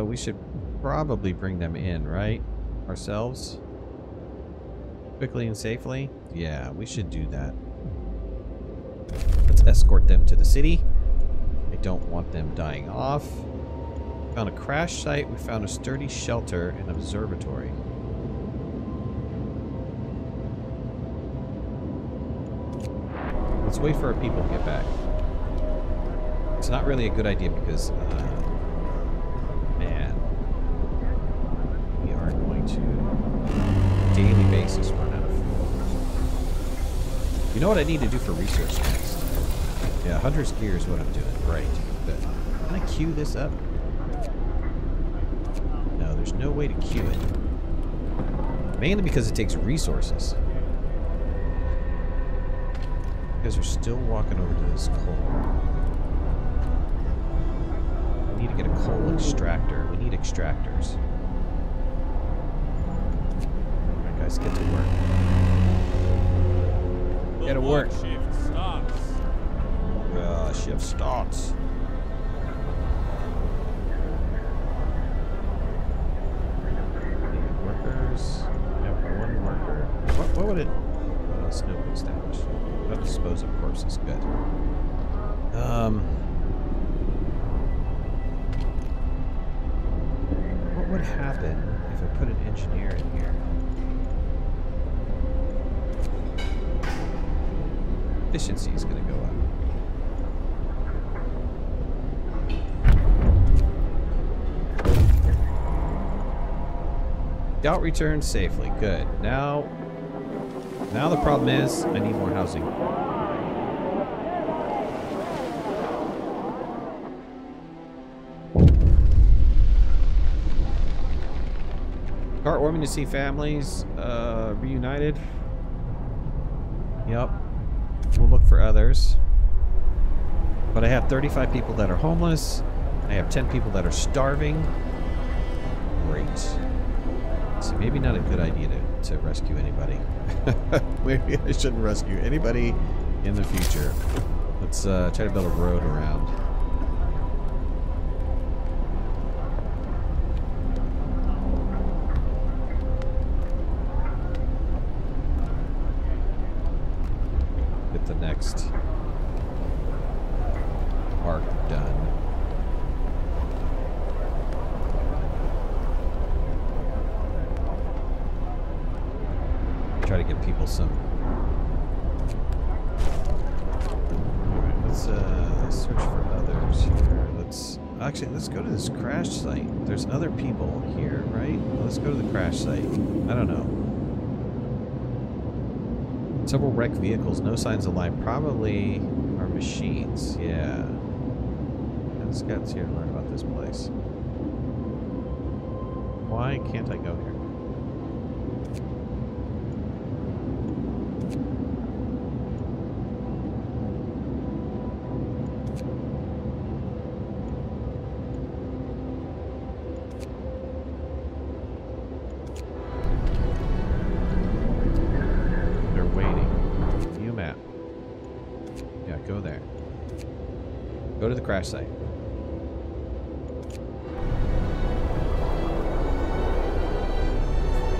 We should probably bring them in, right? Ourselves. Quickly and safely. Yeah, we should do that. Let's escort them to the city. I don't want them dying off. Found a crash site. We found a sturdy shelter and observatory. Let's wait for our people to get back. It's not really a good idea because, man, we are going to, on a daily basis, run out of food. You know what I need to do for research next? Yeah, Hunter's Gear is what I'm doing. Right. Good. Can I queue this up? No, there's no way to queue it. Mainly because it takes resources. You guys are still walking over to this coal. We need to get a coal extractor. We need extractors. Alright guys, get to work. Get to work. Shift starts. Shift starts. Need workers. Yep, one worker. What would it... snow established. Not dispose of corpses. Good. What would happen if I put an engineer in here? Efficiency is going to go up. Scout returned safely. Good. Now the problem is I need more housing. Heartwarming to see families reunited. Yep. We'll look for others. But I have 35 people that are homeless. I have 10 people that are starving. Great. So maybe not a good idea to rescue anybody. Maybe I shouldn't rescue anybody in the future. Let's try to build a road around. Get the next arc done. Try to get people some. Alright, let's search for others here. Let's go to this crash site. There's other people here, right? Let's go to the crash site. I don't know. Several wrecked vehicles, no signs of life. Probably are machines. Yeah. Let's get here to learn about this place. Why can't I go here? Go there. Go to the crash site.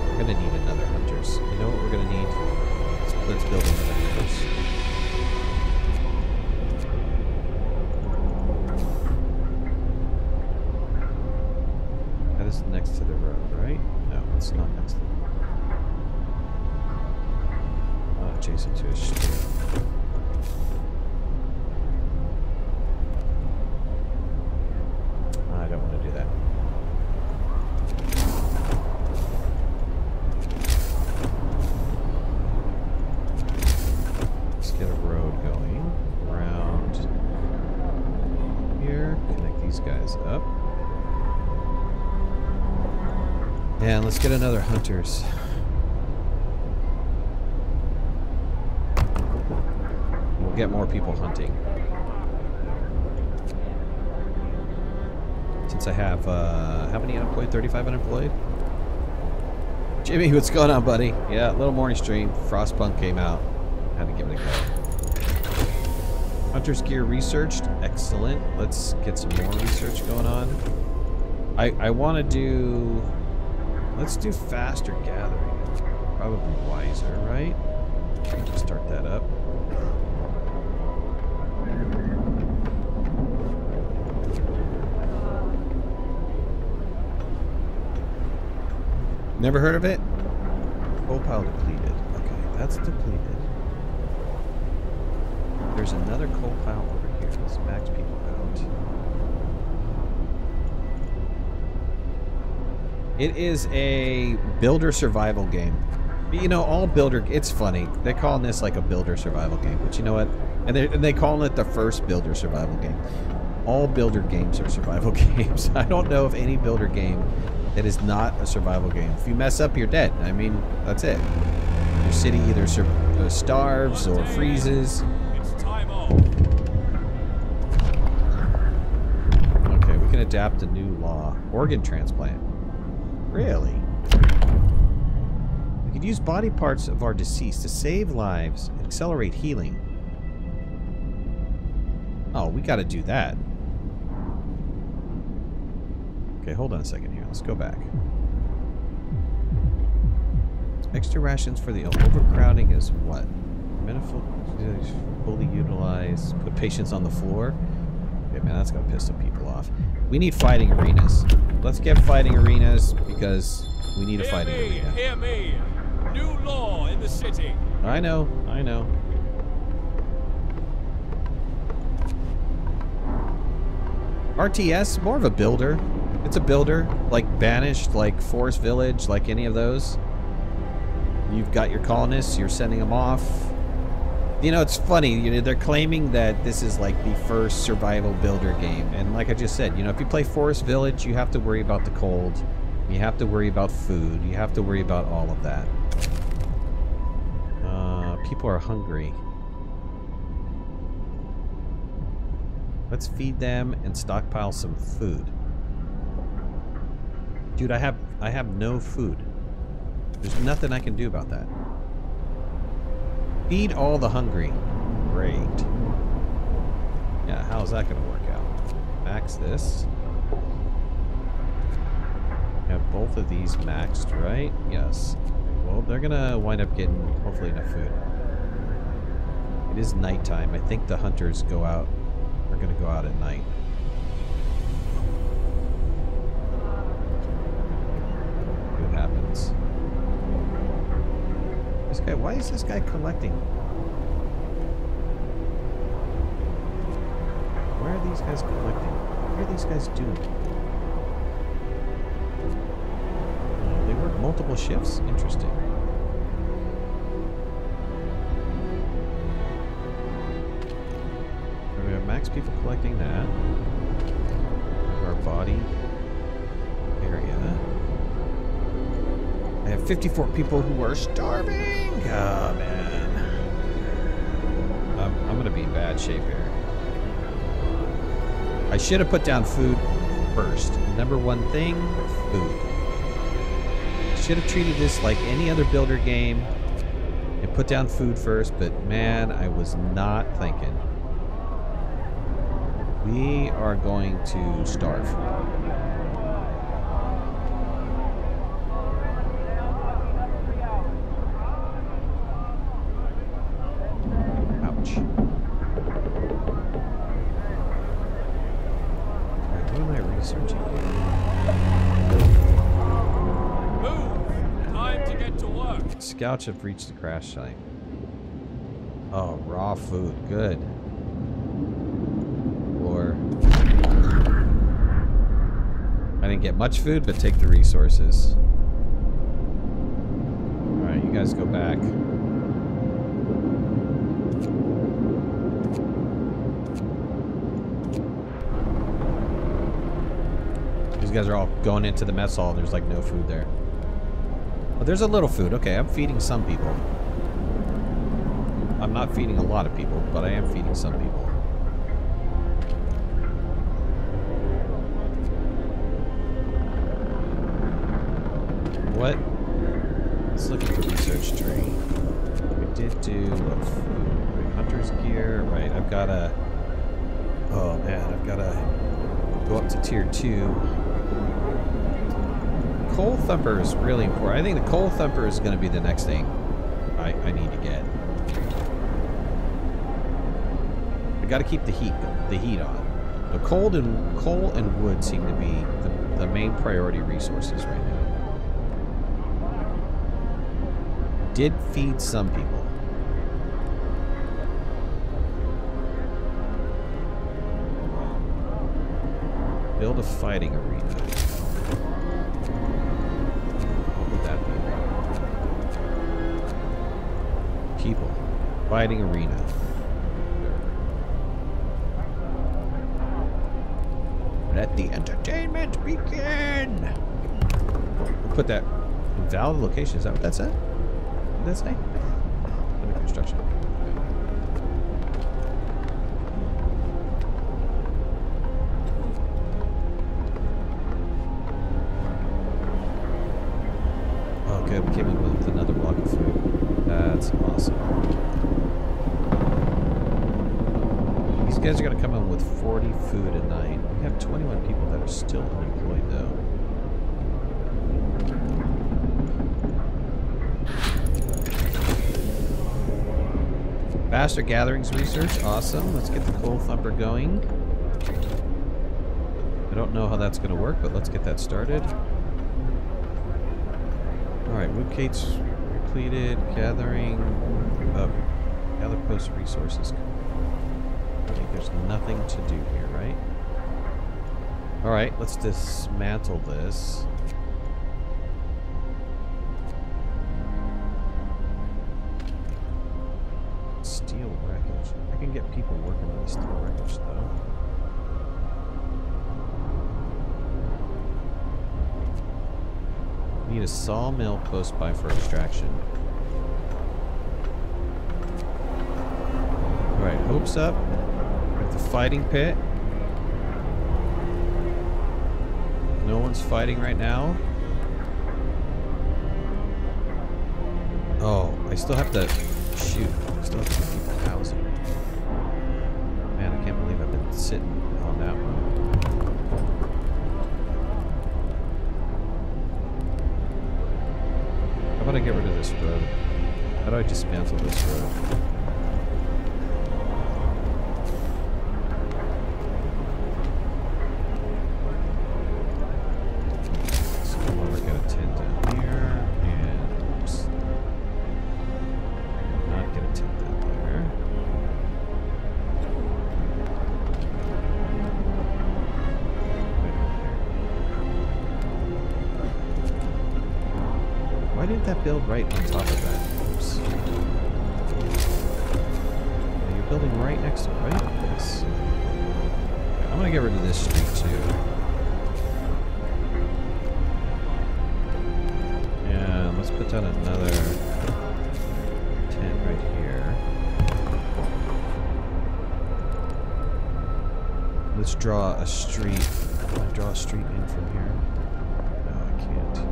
We're gonna need another hunters. You know what we're gonna need? Let's build another hunters. That is next to the road, right? No, it's not next to the road. Adjacent to a street. And let's get another hunters. We'll get more people hunting. Since I have, how many unemployed? 35 unemployed? Jimmy, what's going on, buddy? Yeah, little morning stream. Frostpunk came out. Had to give it a go. Hunter's gear researched. Excellent. Let's get some more research going on. I want to do... Let's do faster gathering. Probably wiser, right? Just start that up. Never heard of it? Coal pile depleted. Okay, that's depleted. There's another coal pile over here. Let's max people out. It is a builder survival game. You know, all builder... It's funny. They're calling this like a builder survival game. But you know what? And they call it the first builder survival game. All builder games are survival games. I don't know of any builder game that is not a survival game. If you mess up, you're dead. I mean, that's it. Your city either starves or freezes. It's time off. Okay, we can adapt a new law. Organ transplant. Really? We could use body parts of our deceased to save lives and accelerate healing. Oh, we gotta do that. Okay, hold on a second here. Let's go back. Extra rations for the overcrowding is what? Manifold fully utilized. Put patients on the floor. Okay, man, that's gonna piss some people off. We need fighting arenas. Let's get fighting arenas because we need a fighting arena. Hear me! New law in the city. I know, I know. RTS, more of a builder. It's a builder, like Banished, like Forest Village, like any of those. You've got your colonists, you're sending them off. You know, it's funny, you know, they're claiming that this is like the first survival builder game. And like I just said, you know, if you play Forest Village, you have to worry about the cold. You have to worry about food. You have to worry about all of that. People are hungry. Let's feed them and stockpile some food. Dude, I have no food. There's nothing I can do about that. Feed all the hungry. Great. Yeah, how's that gonna work out? Max this. Have both of these maxed, right? Yes. Well, they're gonna wind up getting hopefully enough food. It is nighttime. I think the hunters go out. Are gonna go out at night. See what happens. This guy, why is this guy collecting? Why are these guys collecting? What are these guys doing? Oh, they work multiple shifts? Interesting. So we have max people collecting that. Our body area. I have 54 people who are starving. Oh, man. I'm going to be in bad shape here. I should have put down food first. Number one thing, food. Should have treated this like any other builder game and put down food first, but man, I was not thinking. We are going to starve. Scouts have reached the crash site. Oh, raw food. Good. Or... I didn't get much food, but take the resources. Alright, you guys go back. These guys are all going into the mess hall and there's like no food there. Oh, there's a little food. Okay, I'm feeding some people. I'm not feeding a lot of people, but I am feeding some people. What? Let's look at the research tree. We did do food. Hunter's gear, right? I've got to... Oh man, I've got to go up to tier 2. Coal Thumper is really important. I think the Coal Thumper is going to be the next thing I need to get. I got to keep the heat on. The coal and wood seem to be the main priority resources right now. did feed some people. Build a fighting arena. What would that be? People. Fighting arena. Let the entertainment begin! We'll put that in valid location. Is that what that said? What did that say? Under construction. Oh, good. We came in with another block of food. That's awesome. These guys are going to come in with 40 food a night. We have 21 people that are still unemployed, though. Faster gatherings research. Awesome. Let's get the coal thumper going. I don't know how that's going to work, but let's get that started. Alright, wood gates completed. Gathering. Gather post resources. Okay, there's nothing to do here, right? Alright, let's dismantle this. Steel wreckage. I can get people working on the steel wreckage, though. Need a sawmill close by for extraction. Alright, hopes up. We're at the fighting pit. No one's fighting right now. Oh, I still have to shoot. I still have to keep housing. Man, I can't believe I've been sitting on that one. How about I get rid of this road? How do I dismantle this road? So we're gonna tent down here and oops. Not get a tent down there. Why didn't that build right on top of that? Oops. Yeah, you're building right next to it, right? Yes. Okay, I'm gonna get rid of this street too. And let's put down another tent right here. Let's draw a street. Can I draw a street in from here? No, I can't.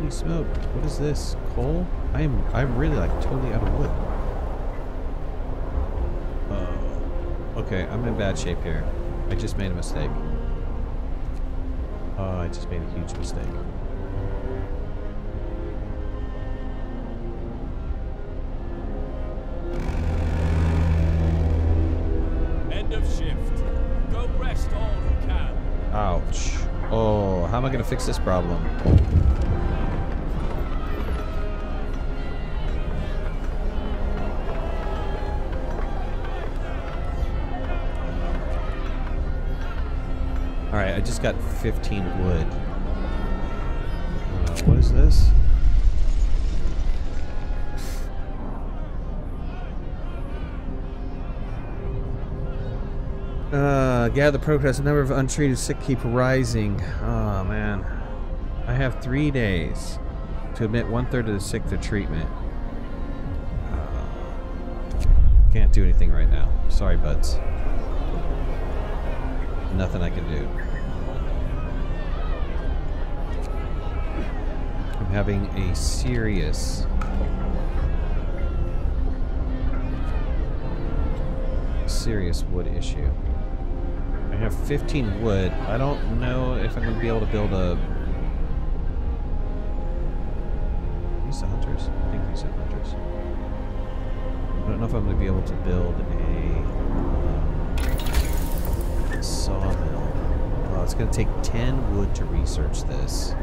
Smoke. What is this? Coal? I'm really like totally out of wood. Oh. Okay, I'm in bad shape here. I just made a mistake. Oh, I just made a huge mistake. End of shift. Go rest all who can. Ouch. Oh, how am I gonna fix this problem? Alright, I just got 15 wood. What is this? Gather progress. The number of untreated sick keep rising. Oh, man. I have 3 days to admit 1/3 of the sick to treatment. Can't do anything right now. Sorry, buds. Nothing I can do. I'm having a serious wood issue. I have 15 wood. I don't know if I'm going to be able to build a... These are hunters? I think these are hunters. I don't know if I'm going to be able to build a sawmill. Well, it's going to take 10 wood to research this.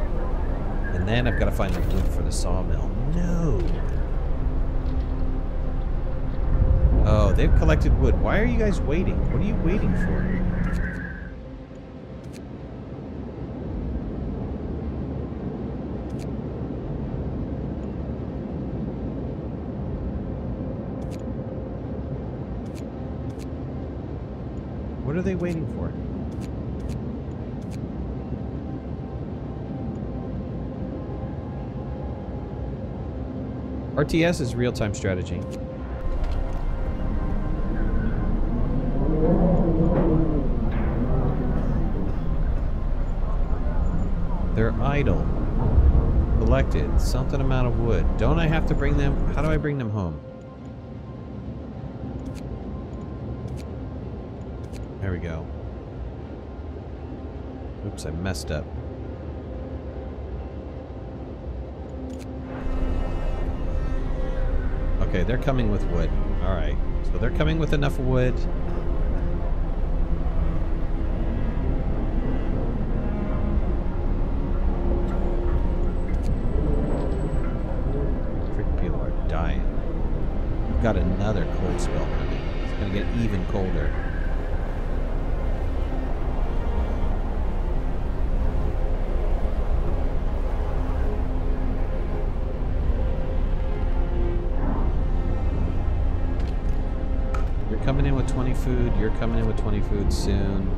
And then I've got to find the wood for the sawmill. No! Oh, they've collected wood. Why are you guys waiting? What are you waiting for? What are they waiting for? RTS is real-time strategy. They're idle. Collected. Something amount of wood. Don't I have to bring them? How do I bring them home? There we go. Oops, I messed up. Okay, they're coming with wood. Alright. So they're coming with enough wood. Freaking people are dying. We've got another cold spell coming. It's gonna get even colder. Coming in with 20 food, you're coming in with 20 food soon.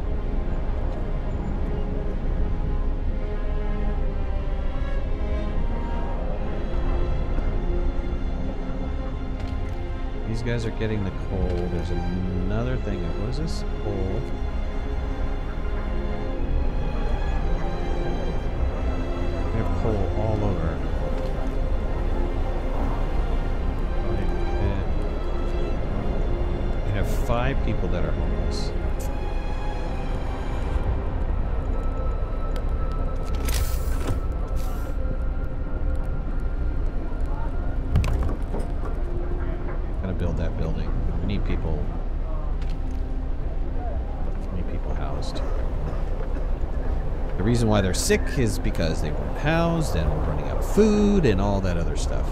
These guys are getting the coal. There's another thing. What is this? Coal. We have coal all over. I have 5 people that are homeless. Gonna build that building. We need people. We need people housed. The reason why they're sick is because they weren't housed and we're running out of food and all that other stuff.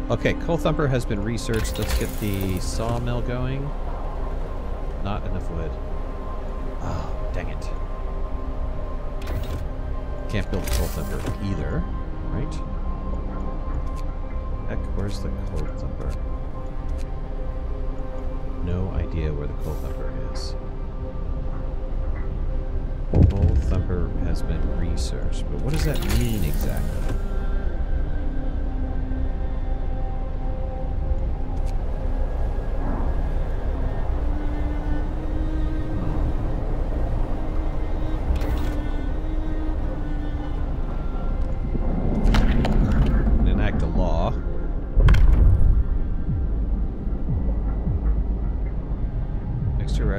Okay, Coal Thumper has been researched. Let's get the sawmill going. Not enough wood. Oh, dang it. Can't build Coal Thumper either, right? Heck, where's the Coal Thumper? No idea where the Coal Thumper is. Coal Thumper has been researched, but what does that mean exactly?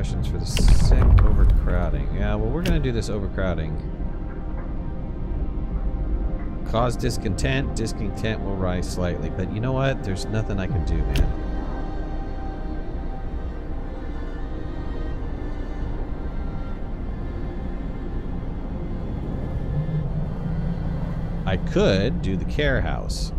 For the sick, overcrowding. Yeah, well, we're gonna do this overcrowding. Cause discontent. Discontent will rise slightly, but you know what? There's nothing I can do, man. I could do the care house.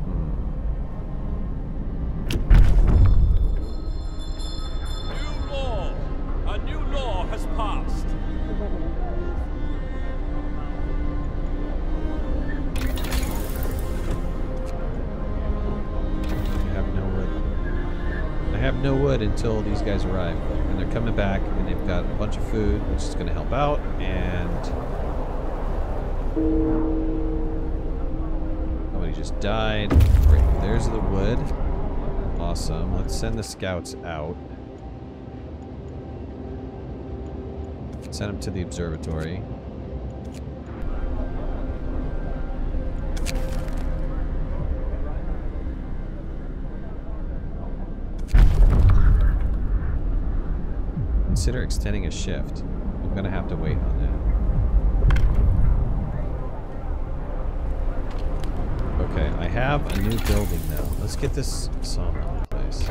have no wood until these guys arrive. And they're coming back, and they've got a bunch of food, which is going to help out, and... Somebody just died. Great. There's the wood. Awesome. Let's send the scouts out. Send them to the observatory. Consider extending a shift. I'm gonna have to wait on that. Okay, I have a new building now. Let's get this sawmill in place.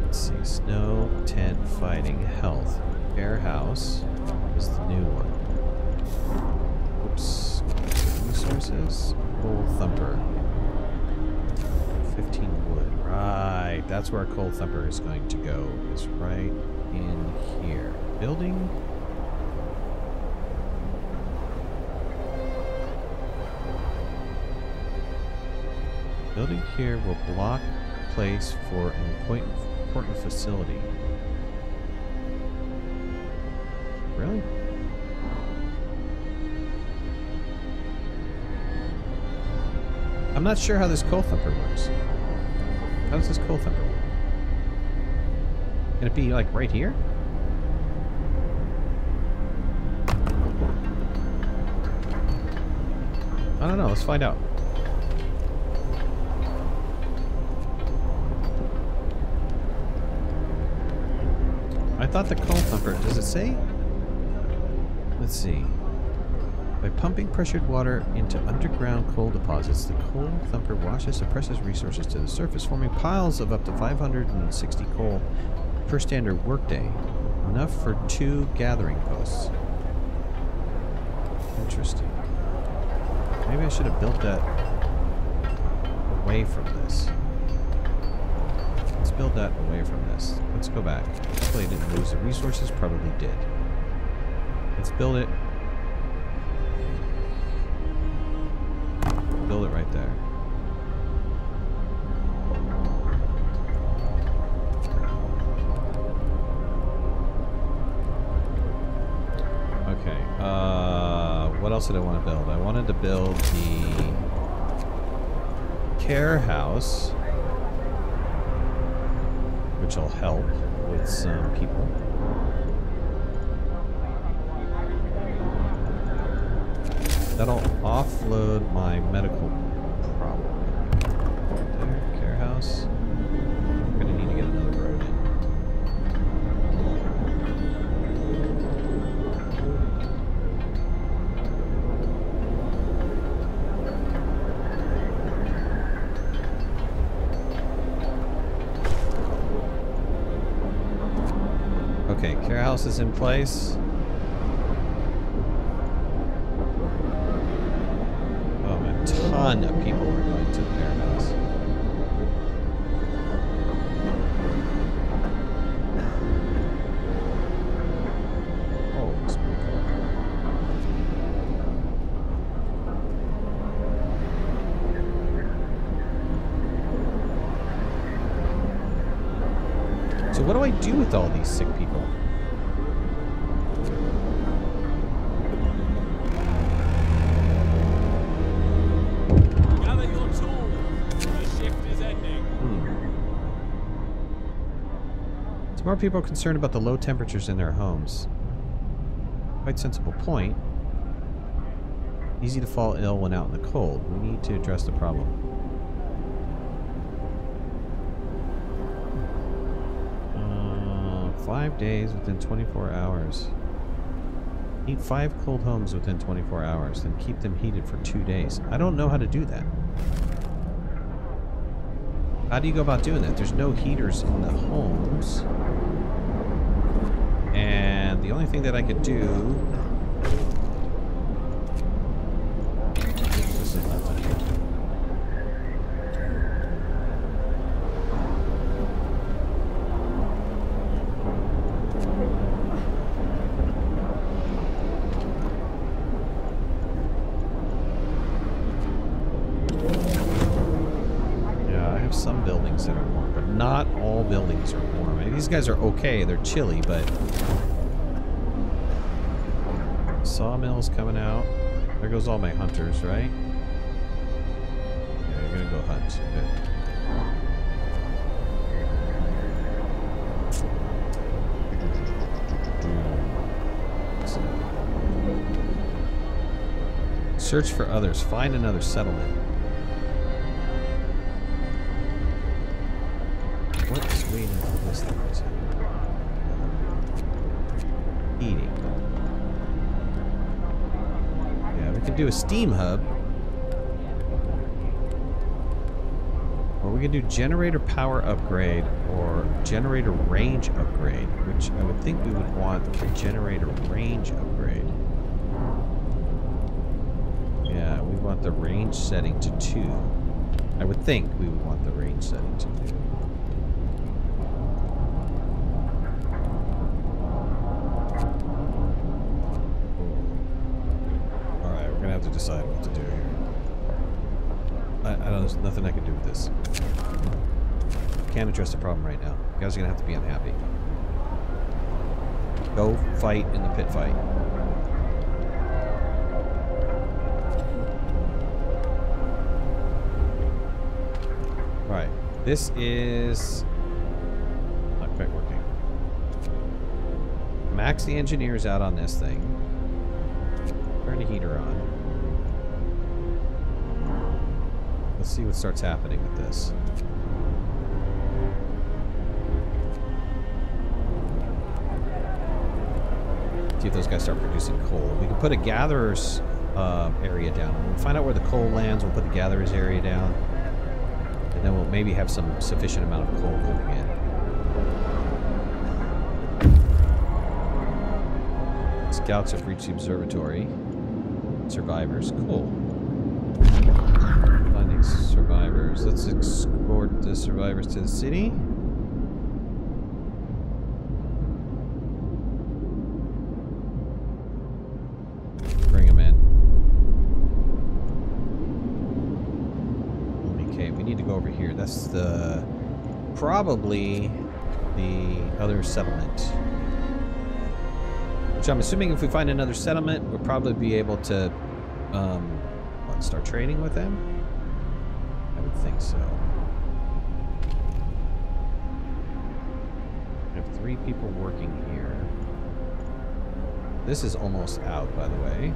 Let's see. Snow, tent, fighting, health. Air house is the new one. Oops. Resources. Coal thumper. 15 wood. Right. That's where our coal thumper is going to go. Is right in here. Building. Building here will block place for an important facility. Really? I'm not sure how this coal thumper works. How does this coal thumper work? Can it be like right here? I don't know. Let's find out. I thought the coal thumper... Does it say? Let's see. By pumping pressured water into underground coal deposits, the coal thumper washes the precious resources to the surface, forming piles of up to 560 coal per standard workday. Enough for 2 gathering posts. Interesting. Maybe I should have built that away from this. Let's build that away from this. Let's go back. Hopefully I didn't lose the resources. Probably did. Let's build it. Build it right there. Okay. What else did I want to build? I wanted to build the care house, which will help with some people. That'll offload my medical problem. There, care house. We're gonna need to get another road in. Okay, care house is in place. A ton of people are going to the care house. Oh, it's pretty cool. So what do I do with all these sick people? More people are concerned about the low temperatures in their homes. Quite sensible point. Easy to fall ill when out in the cold. We need to address the problem. 5 days within 24 hours. Heat 5 cold homes within 24 hours, then keep them heated for 2 days. I don't know how to do that. How do you go about doing that? There's no heaters in the homes. And the only thing that I could do... This is nothing. some buildings that are warm, but not all buildings are warm. I mean, these guys are okay. They're chilly, but... Sawmill's coming out. There goes all my hunters, right? Yeah, you're gonna go hunt. Good. Search for others. Find another settlement. What's waiting for this thing to eating? Yeah, we can do a steam hub. Or we can do generator power upgrade or generator range upgrade, which I would think we would want the generator range upgrade. Yeah, we want the range setting to 2. I would think we would want the range setting to 2. Alright, we're gonna have to decide what to do here. I don't, there's nothing I can do with this. Can't address the problem right now. You guys are gonna have to be unhappy. Go fight in the pit fight. Alright, this is not quite working. Max the engineers out on this thing. Turn the heater on. Let's see what starts happening with this. See if those guys start producing coal. We can put a gatherer's area down. We'll find out where the coal lands. We'll put the gatherer's area down. And then we'll maybe have some sufficient amount of coal coming in. Scouts have reached the observatory. Survivors. Cool. Finding survivors. Let's escort the survivors to the city. Bring them in. Okay, we need to go over here. That's the... probably the other settlement. Which I'm assuming if we find another settlement, we'll probably be able to start trading with them. I would think so. We have 3 people working here. This is almost out, by the way.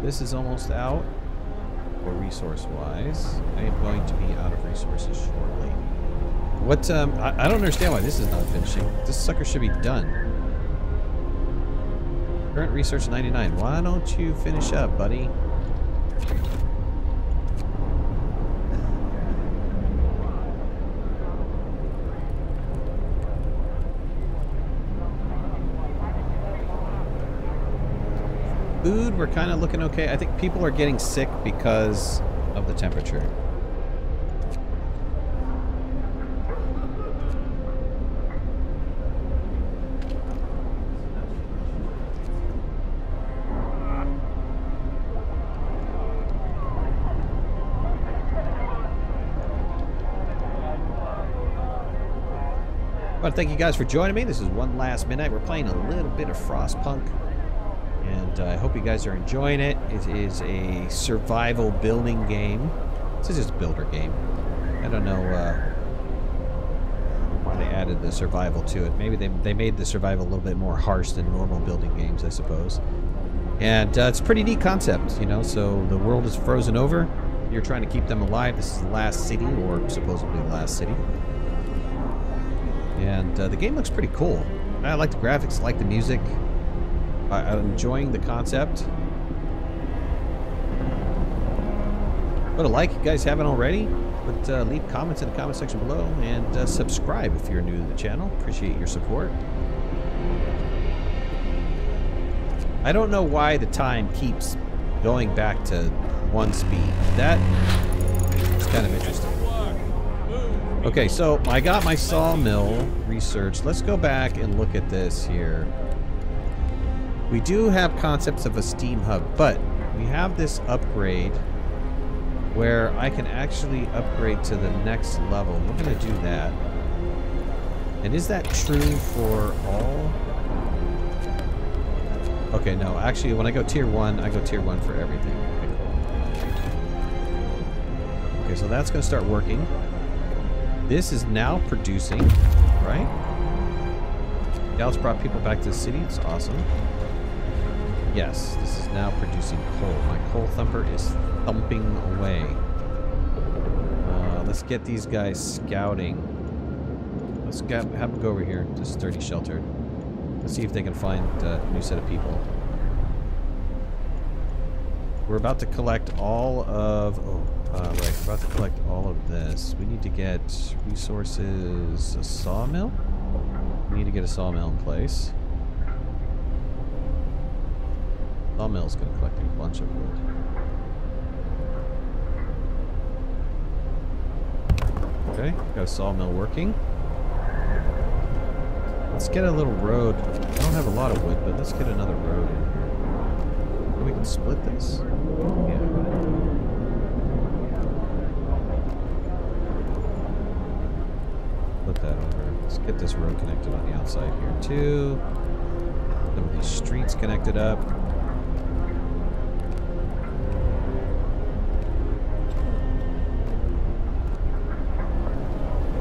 This is almost out, or resource-wise. I am going to be out of resources shortly. What, I don't understand why this is not finishing. This sucker should be done. Current research 99. Why don't you finish up, buddy? Food, we're kind of looking okay. I think people are getting sick because of the temperature. I want to thank you guys for joining me. This is One Last Midnight. We're playing a little bit of Frostpunk, and I hope you guys are enjoying it. It is a survival building game. This is just a builder game. I don't know why they added the survival to it. Maybe they made the survival a little bit more harsh than normal building games, I suppose. And it's a pretty neat concept, you know. So the world is frozen over. You're trying to keep them alive. This is the last city, or supposedly the last city. And the game looks pretty cool. I like the graphics, I like the music. I'm enjoying the concept. Put a like if you guys haven't already. But leave comments in the comment section below. And subscribe if you're new to the channel. Appreciate your support. I don't know why the time keeps going back to 1 speed. That is kind of interesting. Okay, so I got my sawmill researched. Let's go back and look at this here. We do have concepts of a steam hub, but we have this upgrade where I can actually upgrade to the next level. We're going to do that. And is that true for all? Okay, no. Actually, when I go tier 1, I go tier 1 for everything. Okay, cool. Okay, so that's going to start working. This is now producing, right? Gallus brought people back to the city. It's awesome. Yes, this is now producing coal. My coal thumper is thumping away. Let's get these guys scouting. Let's have them go over here to Sturdy Shelter. Let's see if they can find a new set of people. We're about to collect all of... right. We're about to collect all of this. We need to get resources... A sawmill? We need to get a sawmill in place. Sawmill's going to collect a bunch of wood. Okay, got a sawmill working. Let's get a little road. I don't have a lot of wood, but let's get another road in here. We can split this? Yeah. Flip that over. Let's get this road connected on the outside here too. Some of these streets connected up.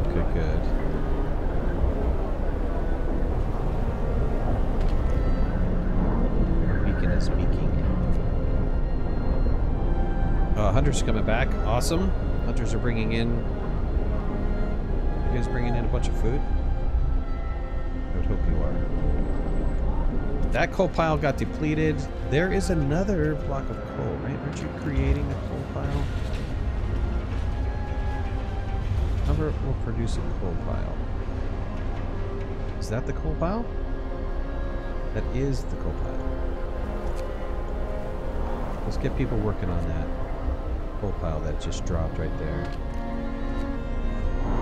Okay, good. Beacon is beaking. Hunters coming back. Awesome. Hunters are bringing in... You guys bringing in a bunch of food? I would hope you are. That coal pile got depleted. There is another block of coal, right? Aren't you creating a coal pile? Number will produce a coal pile. Is that the coal pile? That is the coal pile. Let's get people working on that coal pile that just dropped right there.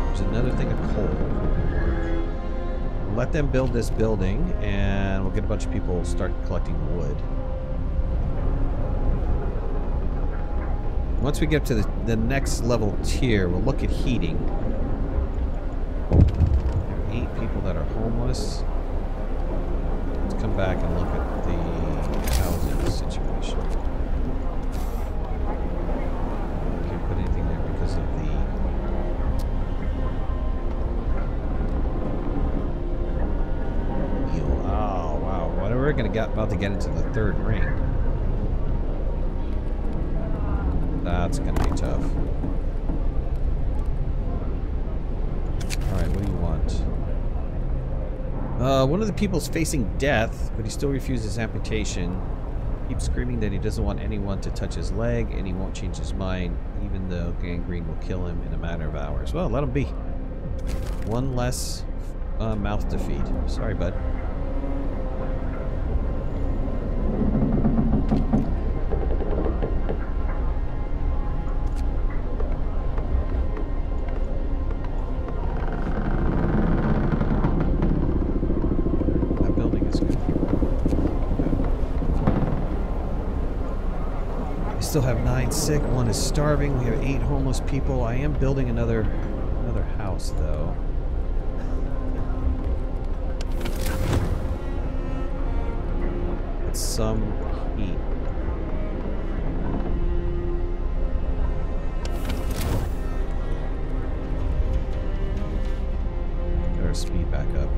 There's another thing of coal. Let them build this building, and we'll get a bunch of people start collecting wood. Once we get to the next level tier, we'll look at heating. There are 8 people that are homeless. Let's come back and look at the housing situation. Can't put anything there because of the... We're about to get into the 3rd ring. That's gonna be tough. Alright, what do you want? One of the people's facing death, but he still refuses amputation. Keeps screaming that he doesn't want anyone to touch his leg, and he won't change his mind, even though gangrene will kill him in a matter of hours. Well, let him be. One less mouth to feed. Sorry, bud. Still have 9 sick, 1 is starving. We have 8 homeless people. I am building another house though. With some heat. Get our speed back up.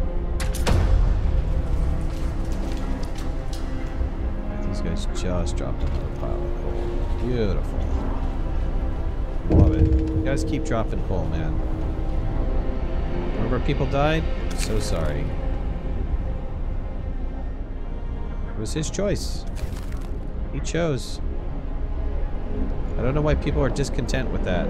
These guys just dropped another pile of coal. Beautiful. Love it. You guys keep dropping coal, man. One of our people died? So sorry. It was his choice. He chose. I don't know why people are discontent with that.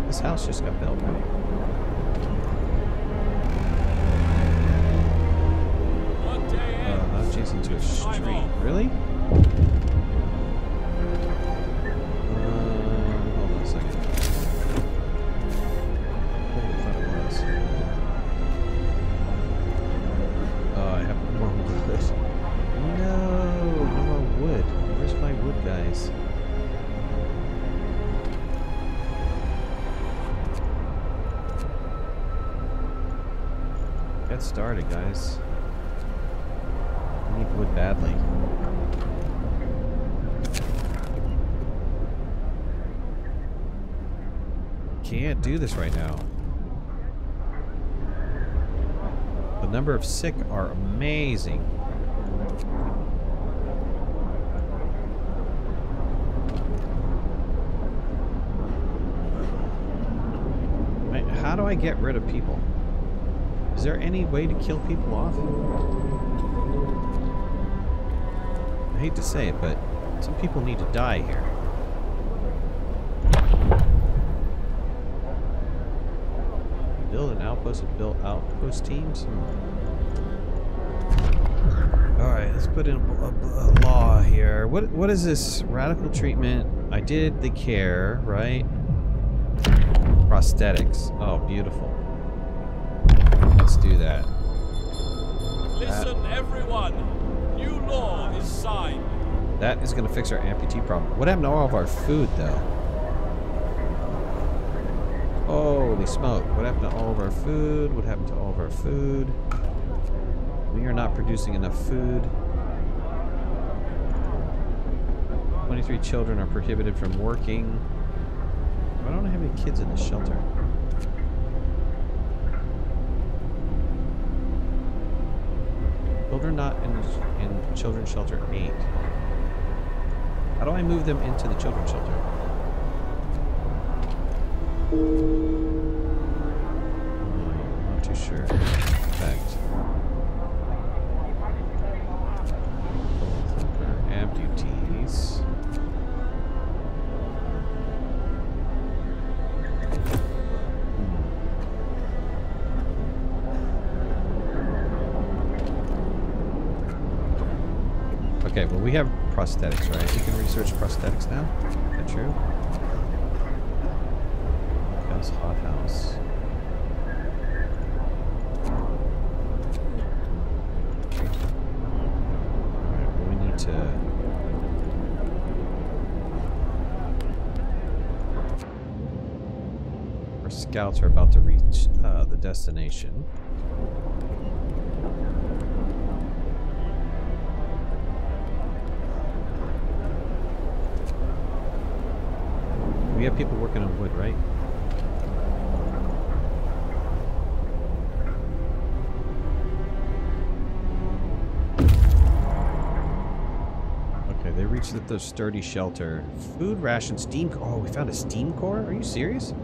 This house just got built, right? Into a street. Really? Hold on a second. I thought it was. I have Get started, guys. I need wood badly. Can't do this right now. The number of sick are amazing. How do I get rid of people? Is there any way to kill people off? I hate to say it, but some people need to die here. Build an outpost and build outpost teams? Alright, let's put in a law here. What is this? Radical treatment. I did the care, right? Prosthetics. Oh, beautiful. Let's do that. Listen, everyone. New law is signed. That is going to fix our amputee problem. What happened to all of our food, though? Holy smoke. What happened to all of our food? What happened to all of our food? We are not producing enough food. 23 children are prohibited from working. Why don't I have any kids in the shelter? Children not in children's shelter 8. How do I move them into the children's shelter? Not too sure. Effect. Amputees. Okay, well we have prosthetics, right? We can research prosthetics now. Is that true? House, hot house. Alright, well we need to... Our scouts are about to reach the destination. We have people working on wood, right? Okay, they reached the sturdy shelter. Food ration, steam. Oh, we found a steam core? Are you serious?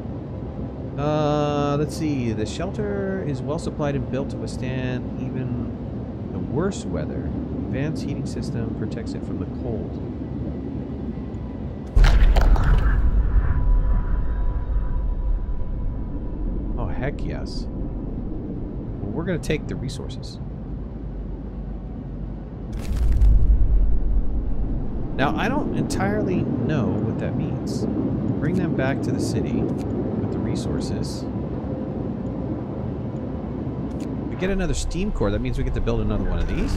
Let's see. The shelter is well supplied and built to withstand even the worst weather. Advanced heating system protects it from the cold. Heck yes. Well, we're going to take the resources. Now, I don't entirely know what that means. Bring them back to the city with the resources. We get another steam core. That means we get to build another one of these.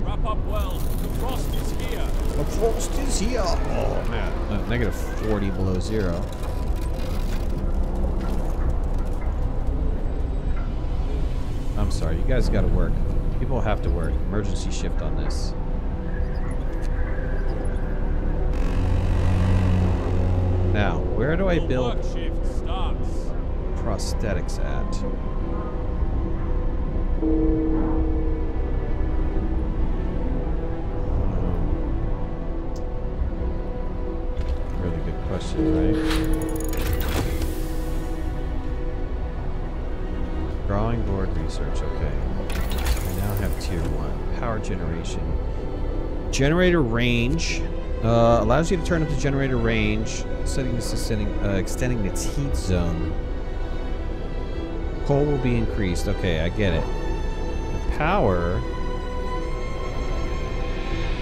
Wrap up well. The frost is here. The frost is here. Oh, man. Negative 40 below zero. I'm sorry, you guys gotta work. People have to work. Emergency shift on this. Now, where do I build prosthetics at? Really good question, right? Drawing board research, okay. We now have tier 1. Power generation. Generator range. Allows you to turn up the generator range. Settings extending its heat zone. Coal will be increased. Okay, I get it. The power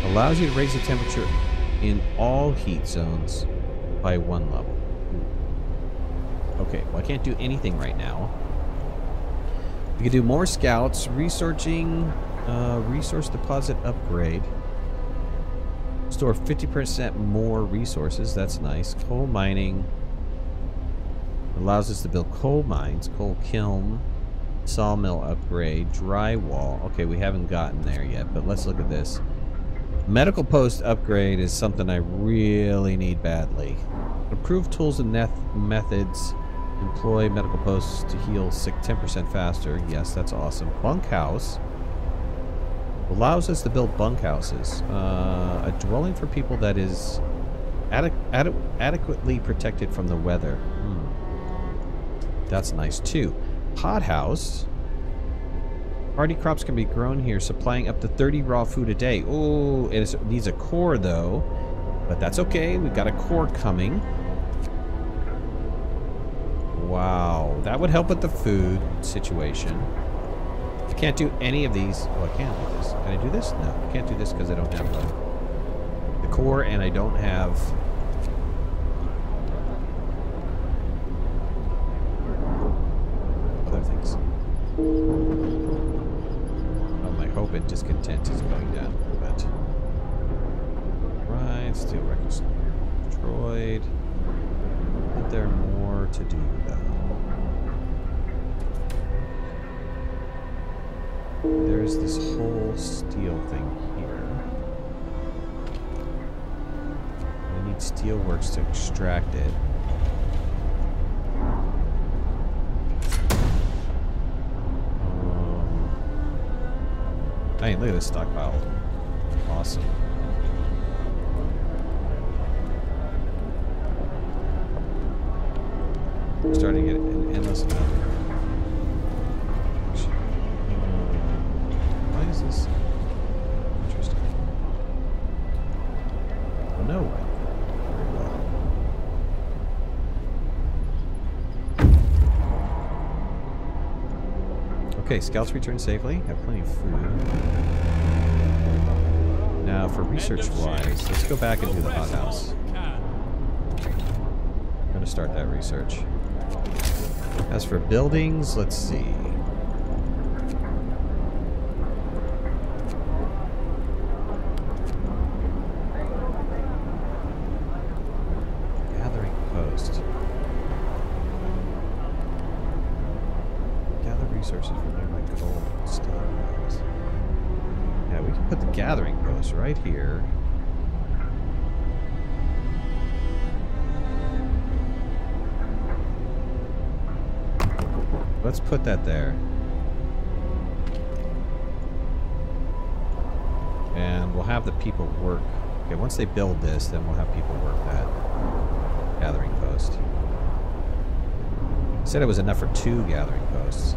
allows you to raise the temperature in all heat zones by 1 level. Okay, well I can't do anything right now. We can do more scouts, researching, resource deposit upgrade. Store 50% more resources, that's nice. Coal mining allows us to build coal mines, coal kiln. Sawmill upgrade. Drywall. Okay, we haven't gotten there yet, but let's look at this. Medical post upgrade is something I really need badly. Improved tools and methods. Employ medical posts to heal sick 10% faster. Yes, that's awesome. Bunkhouse. Allows us to build bunkhouses. A dwelling for people that is adequately protected from the weather. That's nice too. Hothouse. Hardy crops can be grown here, supplying up to 30 raw food a day. Oh, it needs a core though, but that's okay. We've got a core coming. Wow, that would help with the food situation. I can't do any of these. Oh, I can do this. Can I do this? No, I can't do this because I don't have the core, and I don't have. Other things. Oh, my hope and discontent is going down, but right, steel records destroyed. Isn't there more to do though? There's this whole steel thing here. I need steelworks to extract it. Hey, look at this stockpile. Awesome. I'm starting to get an endless amount. Why is this interesting? Oh no. Very well. Okay, scouts return safely. Have plenty of food. Now, for research-wise, let's go back and do the hothouse. I'm going to start that research. As for buildings, let's see. Gathering post. Gather resources from nearby gold stockpiles. Yeah, we can put the gathering post right here. Let's put that there. And we'll have the people work. Okay, once they build this, then we'll have people work that gathering post. I said it was enough for 2 gathering posts.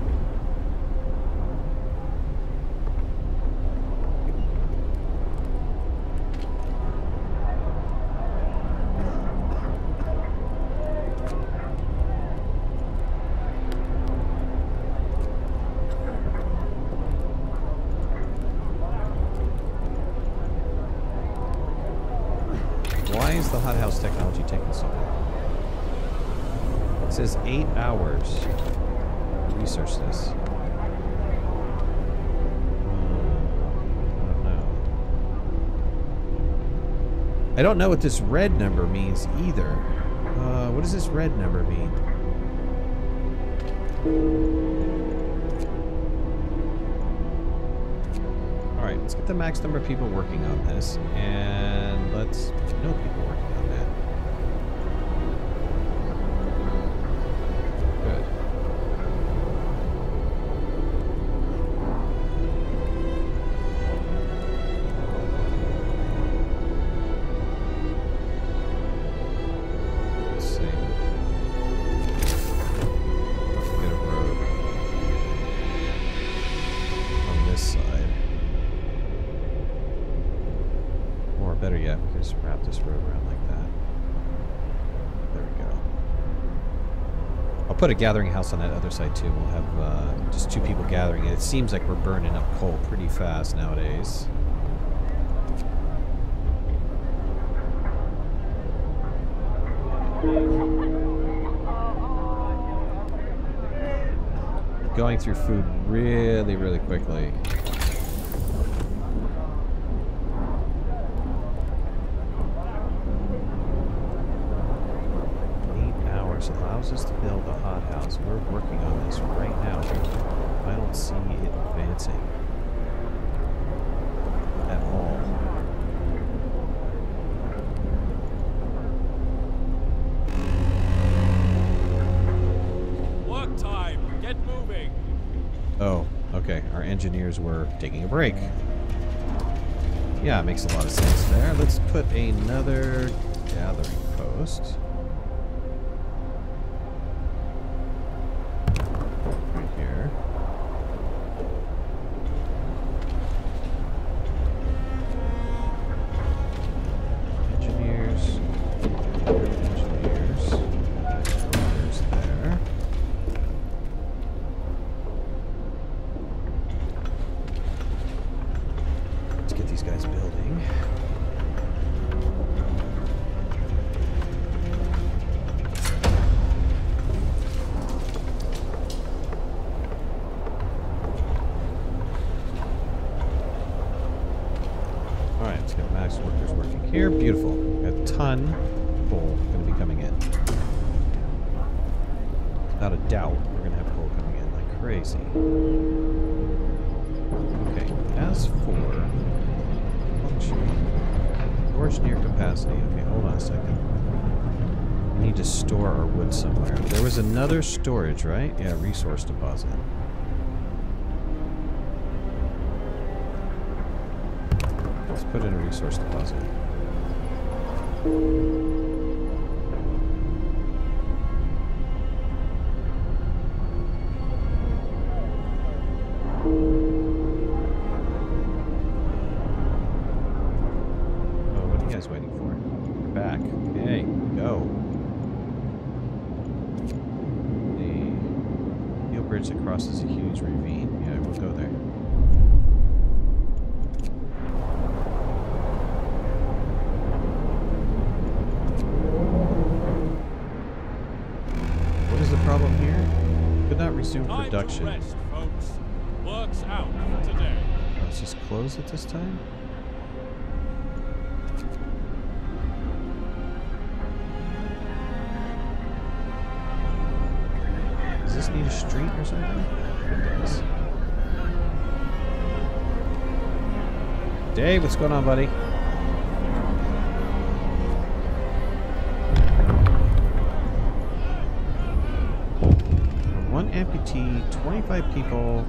Why is the hothouse technology taking so long? It says 8 hours to research this. I don't know what this red number means either. What does this red number mean? Alright, let's get the max number of people working on this, and let's know people working on that. Good. Let's see. Let's get a road on this side. Or better yet, we can just wrap this road around like that. There we go. I'll put a gathering house on that other side too. We'll have just 2 people gathering it. It seems like we're burning up coal pretty fast nowadays. Going through food really, really quickly. 8 hours allows us to build a hothouse. We're working on this right now. I don't see it advancing at all. Work time. Get moving. Oh, okay. Our engineers were taking a break. Yeah, it makes a lot of sense there. Let's put another gathering post. Right here. Engineers. Engineers. There's there. Let's get these guys building. Alright, let's get max workers working here. Beautiful. Got a ton of coal going to be coming in. Without a doubt, we're going to have coal coming in like crazy. Okay, as for function, storage near capacity. Okay, hold on a second. We need to store our wood somewhere. There was another storage, right? Yeah, resource deposit. Let's put in a resource deposit. Waiting for it. We're back. Okay, go. The steel bridge that crosses a huge ravine. Yeah, we'll go there. What is the problem here? Could not resume Time production. to rest, folks. Work's out for today. Let's just close it this time. Does this need a street or something? It does. Dave, what's going on, buddy? One amputee, 25 people.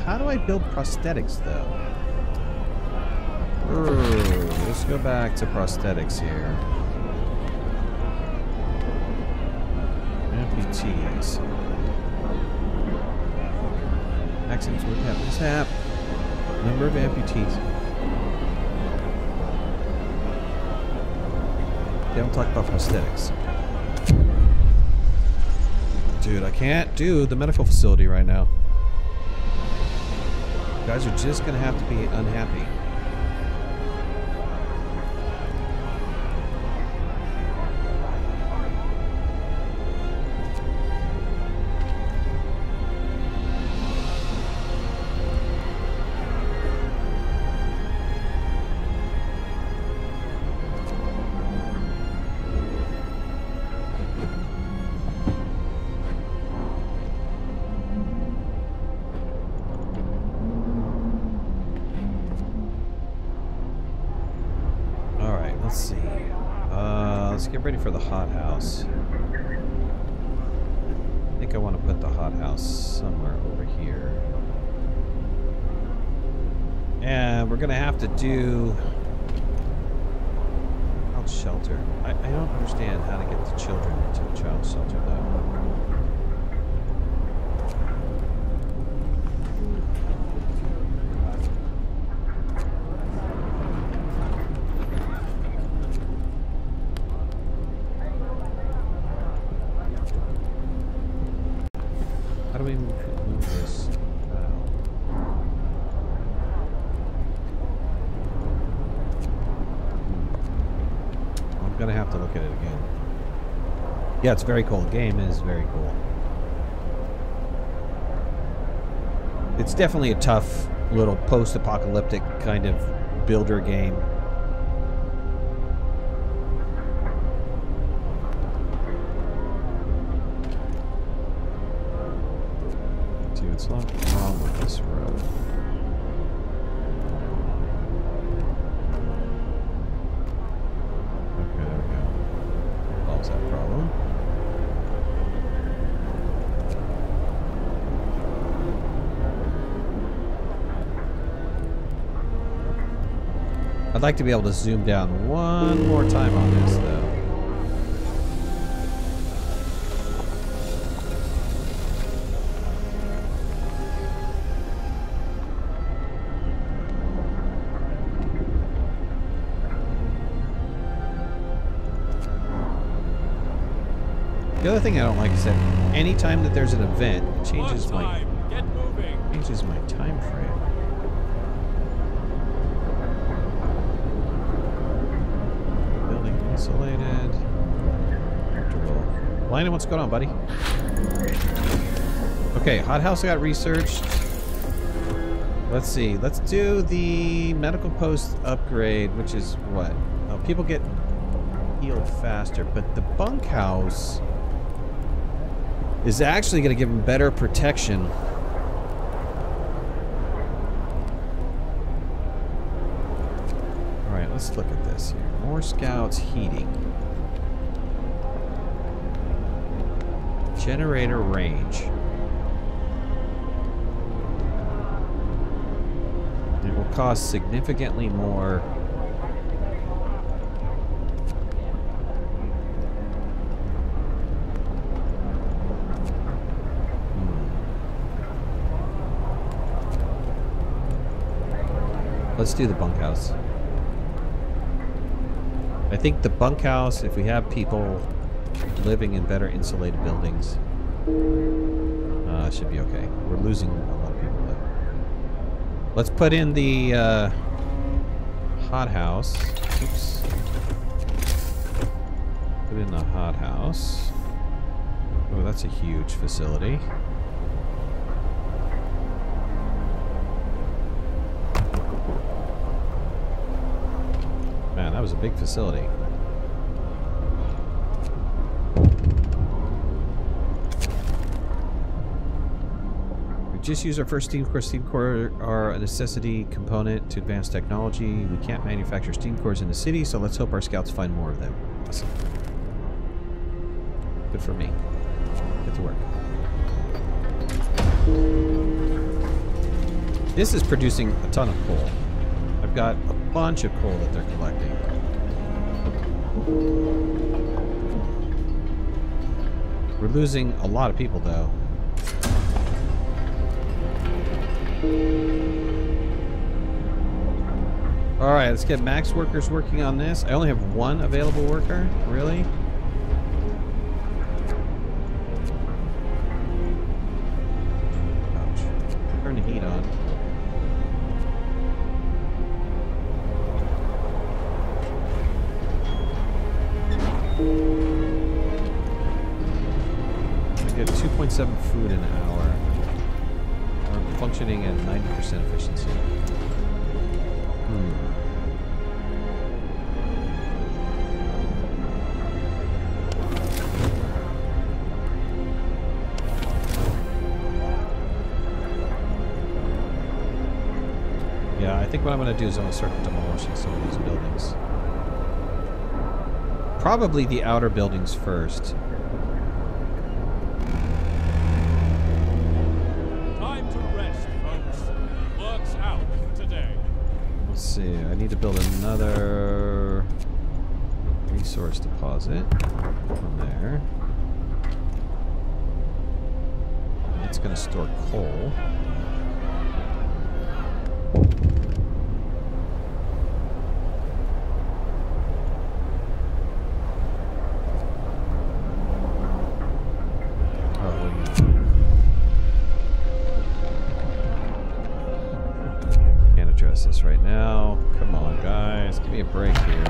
How do I build prosthetics, though? Let's go back to prosthetics here. Amputees. Accidents, mishap. Number of amputees. They don't talk about prosthetics. Dude, I can't do the medical facility right now. You guys are just gonna have to be unhappy. Let's see. Let's get ready for the hothouse. I think I want to put the hothouse somewhere over here. And we're going to have to do child shelter. I don't understand how to get the children into a child shelter, though. How do we move this out? I'm gonna have to look at it again. Yeah, it's very cool. The game is very cool. It's definitely a tough little post-apocalyptic kind of builder game. Dude, what's wrong with this road? Okay, there we go. Solves that problem. I'd like to be able to zoom down one more time on this, though. The other thing I don't like is that anytime that there's an event, it changes my time frame. Building insulated. Comfortable. Lina, what's going on, buddy? Okay, hothouse got researched. Let's see. Let's do the medical post upgrade, which is what? Oh, people get healed faster, but the bunkhouse is actually going to give them better protection. Alright, let's look at this here. More scouts heating. Generator range. It will cost significantly more. Let's do the bunkhouse. I think the bunkhouse, if we have people living in better insulated buildings, should be okay. We're losing a lot of people though. Let's put in the hothouse. Oops. Put in the hothouse. Oh, that's a huge facility. Man, that was a big facility. We just used our first steam core. Steam core are a necessity component to advanced technology. We can't manufacture steam cores in the city, so let's hope our scouts find more of them. Awesome. Good for me. Get to work. This is producing a ton of coal. I've got a bunch of coal that they're collecting. We're losing a lot of people, though. Alright, let's get max workers working on this. I only have one available worker? Really? Ouch. Turn the heat on. I get 2.7 food an hour. We're functioning at 90% efficiency. Yeah, I think what I'm going to do is I'm going to start demolishing some of these buildings. Probably the outer buildings first. Time to rest, folks. Work's out today. Let's see, I need to build another resource deposit from there. It's going to store coal. This right now. Come on, guys. Give me a break here.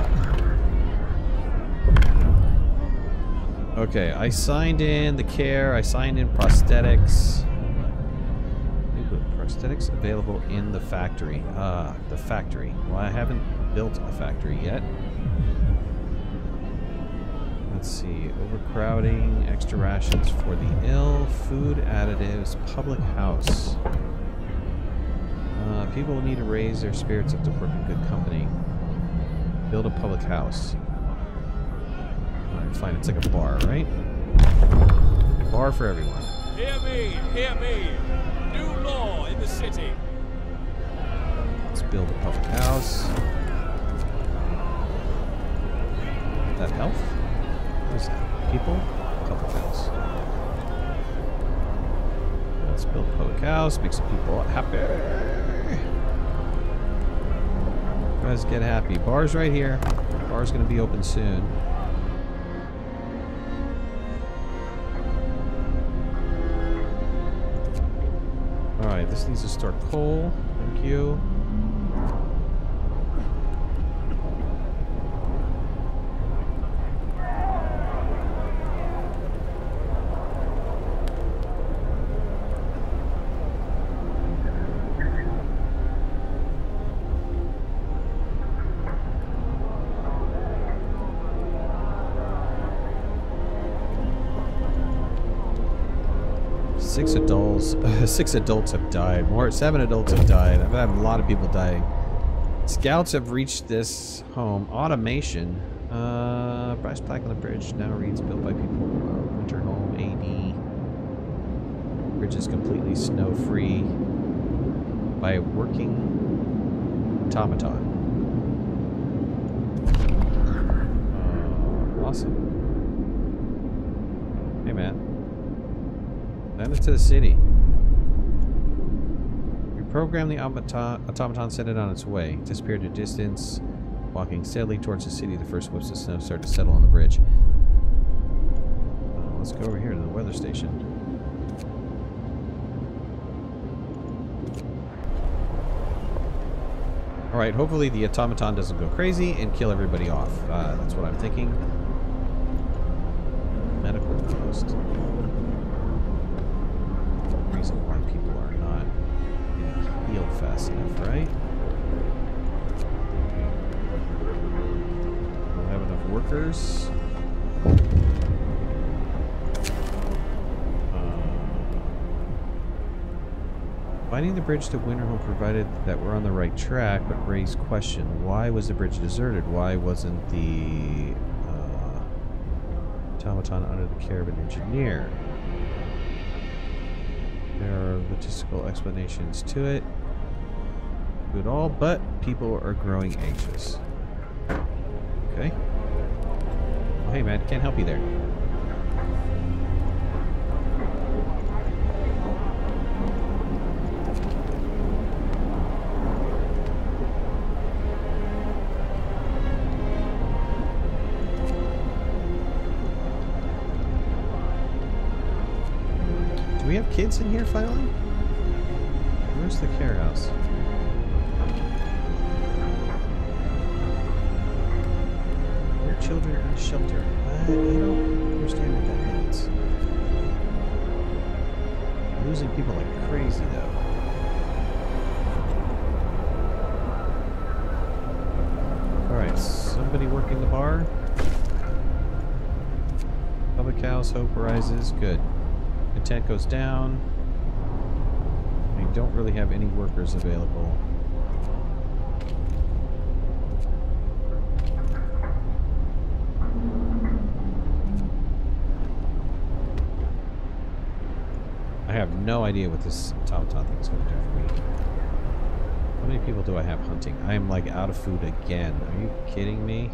Okay, I signed in the care. I signed in prosthetics. Prosthetics available in the factory. The factory. Well, I haven't built a factory yet. Let's see. Overcrowding, extra rations for the ill, food additives, public house. People need to raise their spirits up to work in good company. Build a public house. Alright, fine. It's like a bar, right? Bar for everyone. Hear me, hear me. New law in the city. Let's build a public house. Is that health? What is that? People? Public house. Let's build a public house, make some people happy. Guys, get happy. Bar's right here. Bar's gonna be open soon. Alright, this needs to store coal. Thank you. Six adults have died. 7 adults have died. I've had a lot of people dying. Scouts have reached this home. Automation. Price plaque on the bridge now reads built by people. Winter home AD. Bridge is completely snow free by a working automaton. Awesome. Hey man. Send it to the city. Reprogram the automaton, send it on its way. Disappeared in distance. Walking steadily towards the city, the first whips of snow started to settle on the bridge. Let's go over here to the weather station. Alright, hopefully the automaton doesn't go crazy and kill everybody off. That's what I'm thinking. Medical post. Reason why people are not healed fast enough, right? Don't have enough workers. Finding the bridge to Winterhome provided that we're on the right track, but raised question: why was the bridge deserted? Why wasn't the automaton under the care of an engineer? There are logistical explanations to it. Good all, but people are growing anxious. Okay. Oh, hey man, can't help you there. Do we have kids in here finally? Where's the care house? Your children in shelter. I don't understand what that means. Losing people like crazy though. Alright, somebody working the bar. Public house, hope rises. Good. Intent goes down. We don't really have any workers available. I have no idea what this automaton thing is going to do for me. How many people do I have hunting? I am like out of food again. Are you kidding me?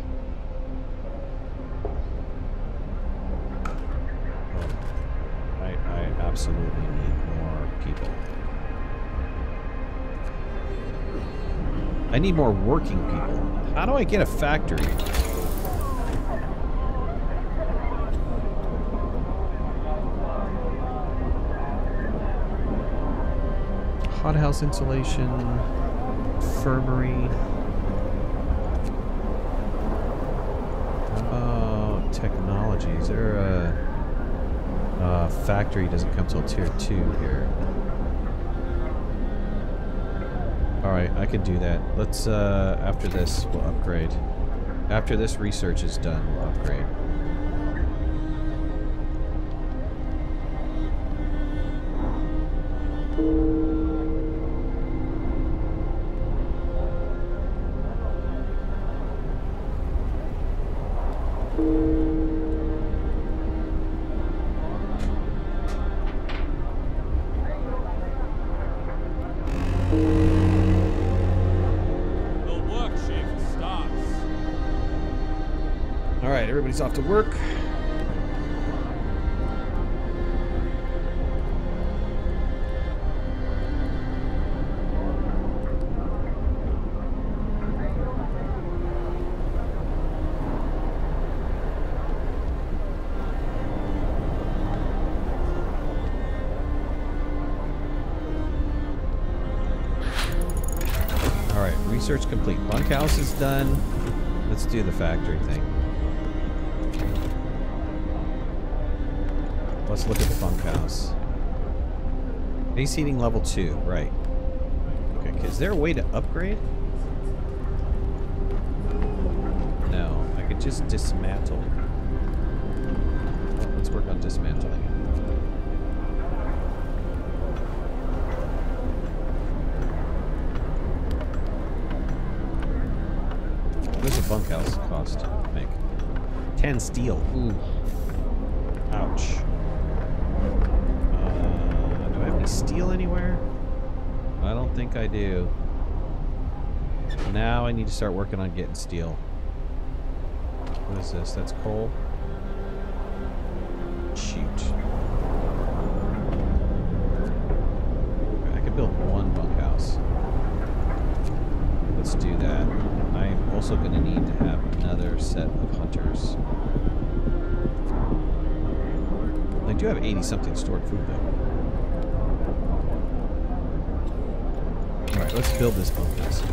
Absolutely need more people. I need more working people. How do I get a factory? Hothouse insulation, infirmary. Oh, technology. Is there a factory doesn't come till tier 2 here. Alright, I can do that. Let's, after this, we'll upgrade. After this research is done, we'll upgrade. right, everybody's off to work. Research complete. Bunkhouse is done. Let's do the factory thing. Let's look at the bunkhouse. Base heating level 2, right. Okay, is there a way to upgrade? No, I could just dismantle. Well, let's work on dismantling it. What does a bunkhouse cost to make? 10 steel. Ooh. Ouch. Do I have any steel anywhere? I don't think I do. Now I need to start working on getting steel. What is this? That's coal? Shoot. I could build one bunkhouse. Let's do that. I'm also going to need to have another set of hunters. I do have 80-something stored food, though. Alright, let's build this bunkhouse.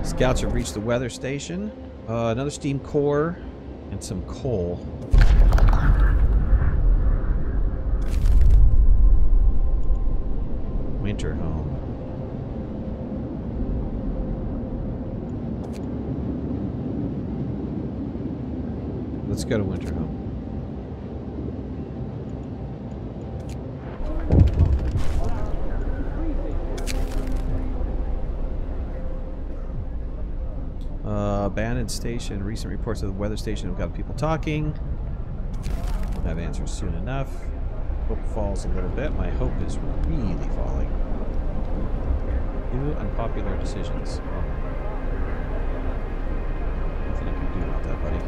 Scouts have reached the weather station. Another steam core and some coal. Winter home. Let's go to winter home. Abandoned station. Recent reports of the weather station have got people talking. We'll have answers soon enough. Hope falls a little bit. My hope is really falling. New unpopular decisions. Oh. Nothing I can do about that, buddy.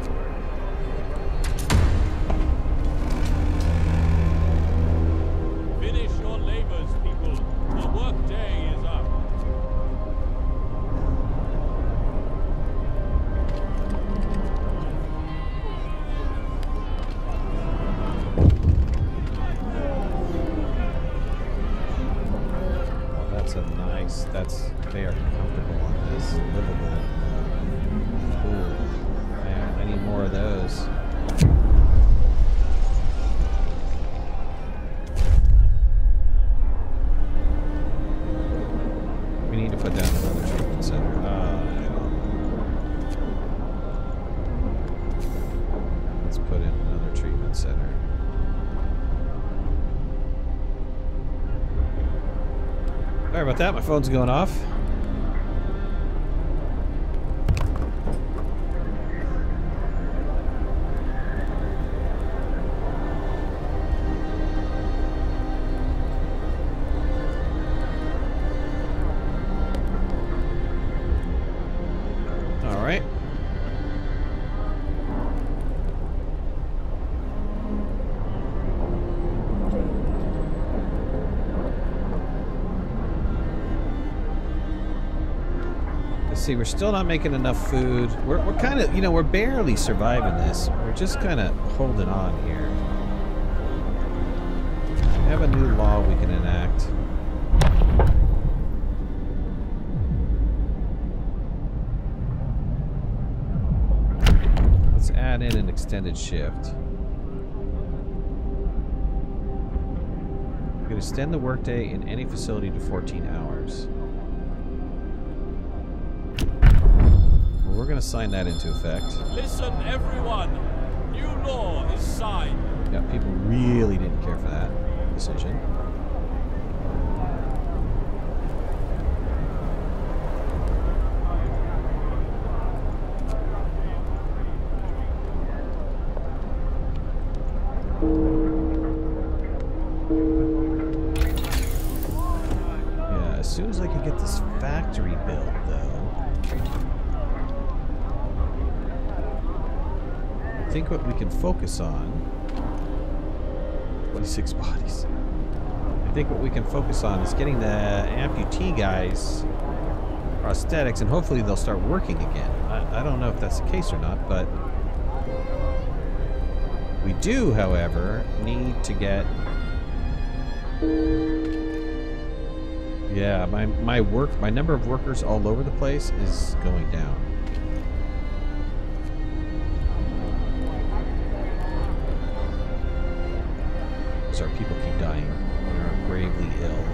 Finish your labors, people. The work day is up. They are comfortable on this. Livable. Ooh. Man, I need more of those. We need to put down another treatment center. Let's put in another treatment center. Sorry about that, my phone's going off. All right. See, we're still not making enough food. We're kind of, you know, we're barely surviving this. We're just kind of holding on here. We have a new law we can enact. Let's add in an extended shift. We can extend the workday in any facility to 14 hours. We're going to sign that into effect. Listen, everyone. New law is signed. Yeah, people really didn't care for that decision. think what we can focus on... 26 bodies. I think what we can focus on is getting the amputee guys prosthetics, and hopefully they'll start working again. I don't know if that's the case or not, but... We do, however, need to get... Yeah, my number of workers all over the place is going down. So our people keep dying and are gravely ill.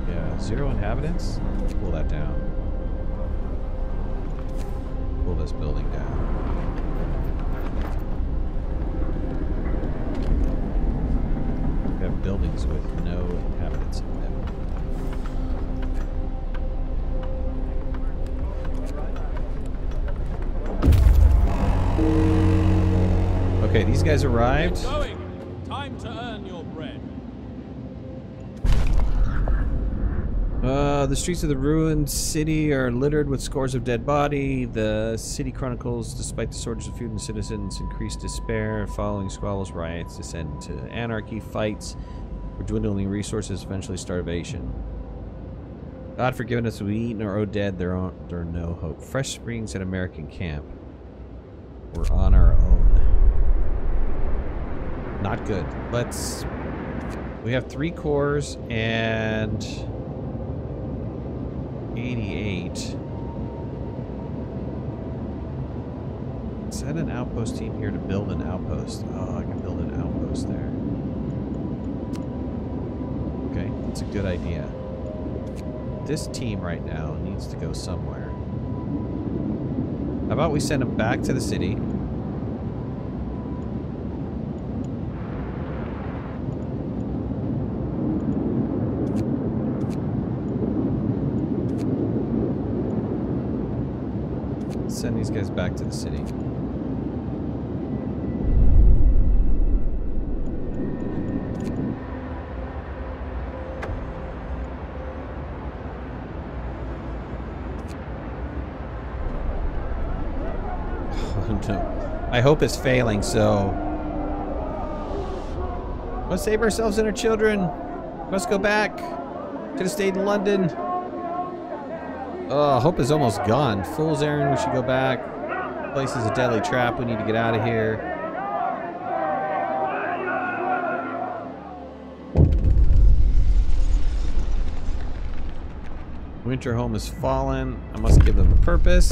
Yeah, 0 inhabitants? Let's pull that down. Pull this building down. We have buildings with no inhabitants in them. Okay, these guys arrived. Time to earn your bread. The streets of the ruined city are littered with scores of dead bodies. The city chronicles, despite the shortage of food and citizens, increased despair. Following squabbles, riots descend to anarchy, fights for dwindling resources, eventually starvation. God forgiven us, we eat nor owe dead, there are no hope. Fresh springs at American camp. We're on our own. Not good. We have 3 cores and 88. Send an outpost team here to build an outpost. Oh, I can build an outpost there. Okay, that's a good idea. This team right now needs to go somewhere. How about we send them back to the city? Send these guys back to the city. Oh no. My hope is failing, so... Let's save ourselves and our children. Must go back. Could have stayed in London. Oh, hope is almost gone. Fool's errand, we should go back. Place is a deadly trap, we need to get out of here. Winter home has fallen. I must give them a purpose.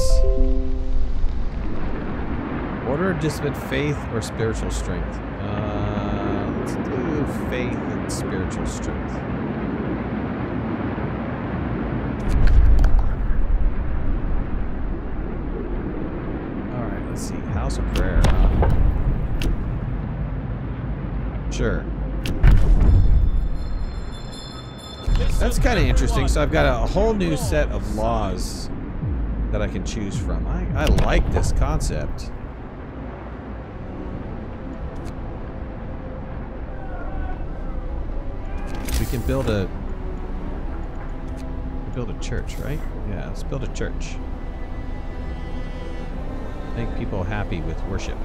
Order of discipline, faith, or spiritual strength? Let's do faith and spiritual strength. Let's see, House of Prayer. Sure. That's kind of interesting. So I've got a whole new set of laws that I can choose from. I like this concept. We can build a church, right? Yeah, let's build a church. Make people happy with worship.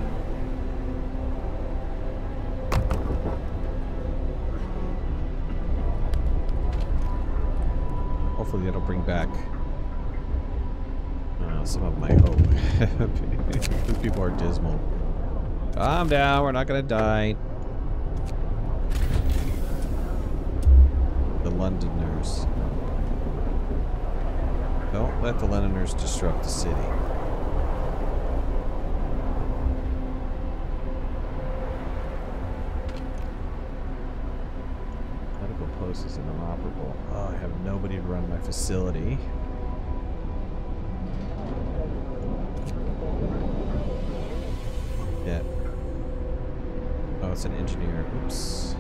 Hopefully that'll bring back some of my hope. People are dismal. Calm down, we're not gonna die. The Londoners. Don't let the Londoners disrupt the city. Is inoperable. Oh, I have nobody to run my facility. Yeah. Oh, it's an engineer. Oops.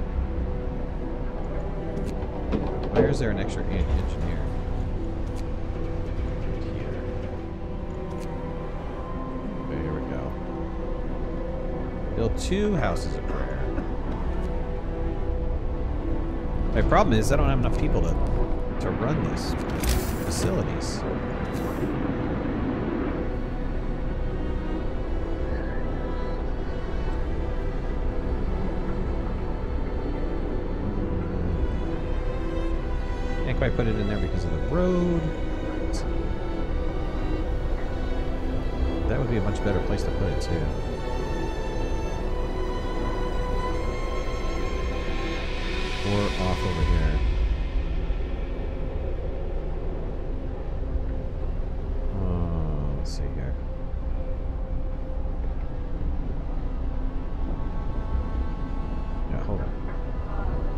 Where is there an extra engineer? Here. Okay, here we go. Build 2 houses of prayer. My problem is I don't have enough people to to run these facilities. Can't quite put it in there because of the road. That would be a much better place to put it too. Or off over here. Let's see here. Yeah, hold on.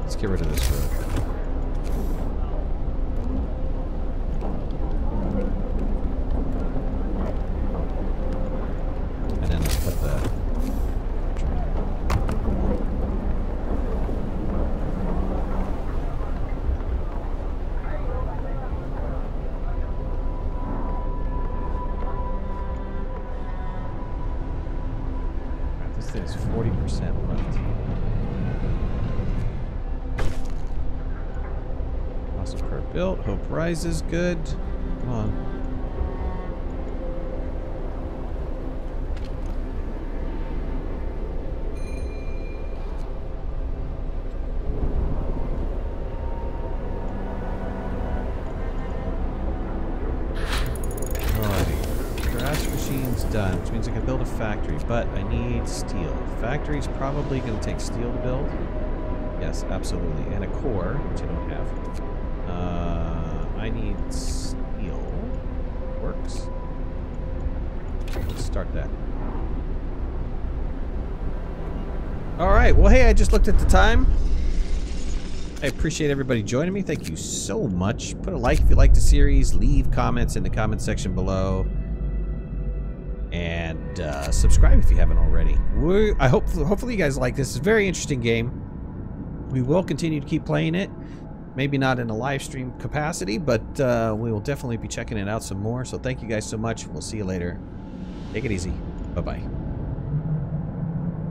Let's get rid of this road. And then let's put the There's 40% left. Awesome per built. Hope rises. Good. Come on. Done, which means I can build a factory, but I need steel. Factory's probably going to take steel to build. Yes, absolutely. And a core, which I don't have. I need steel. Works. Let's start that. Alright, well hey, I just looked at the time. I appreciate everybody joining me. Thank you so much. Put a like if you like the series. Leave comments in the comment section below. And subscribe if you haven't already. Hopefully you guys like this. It's a very interesting game. We will continue to keep playing it. Maybe not in a live stream capacity, but we will definitely be checking it out some more. So thank you guys so much. We'll see you later. Take it easy. Bye-bye.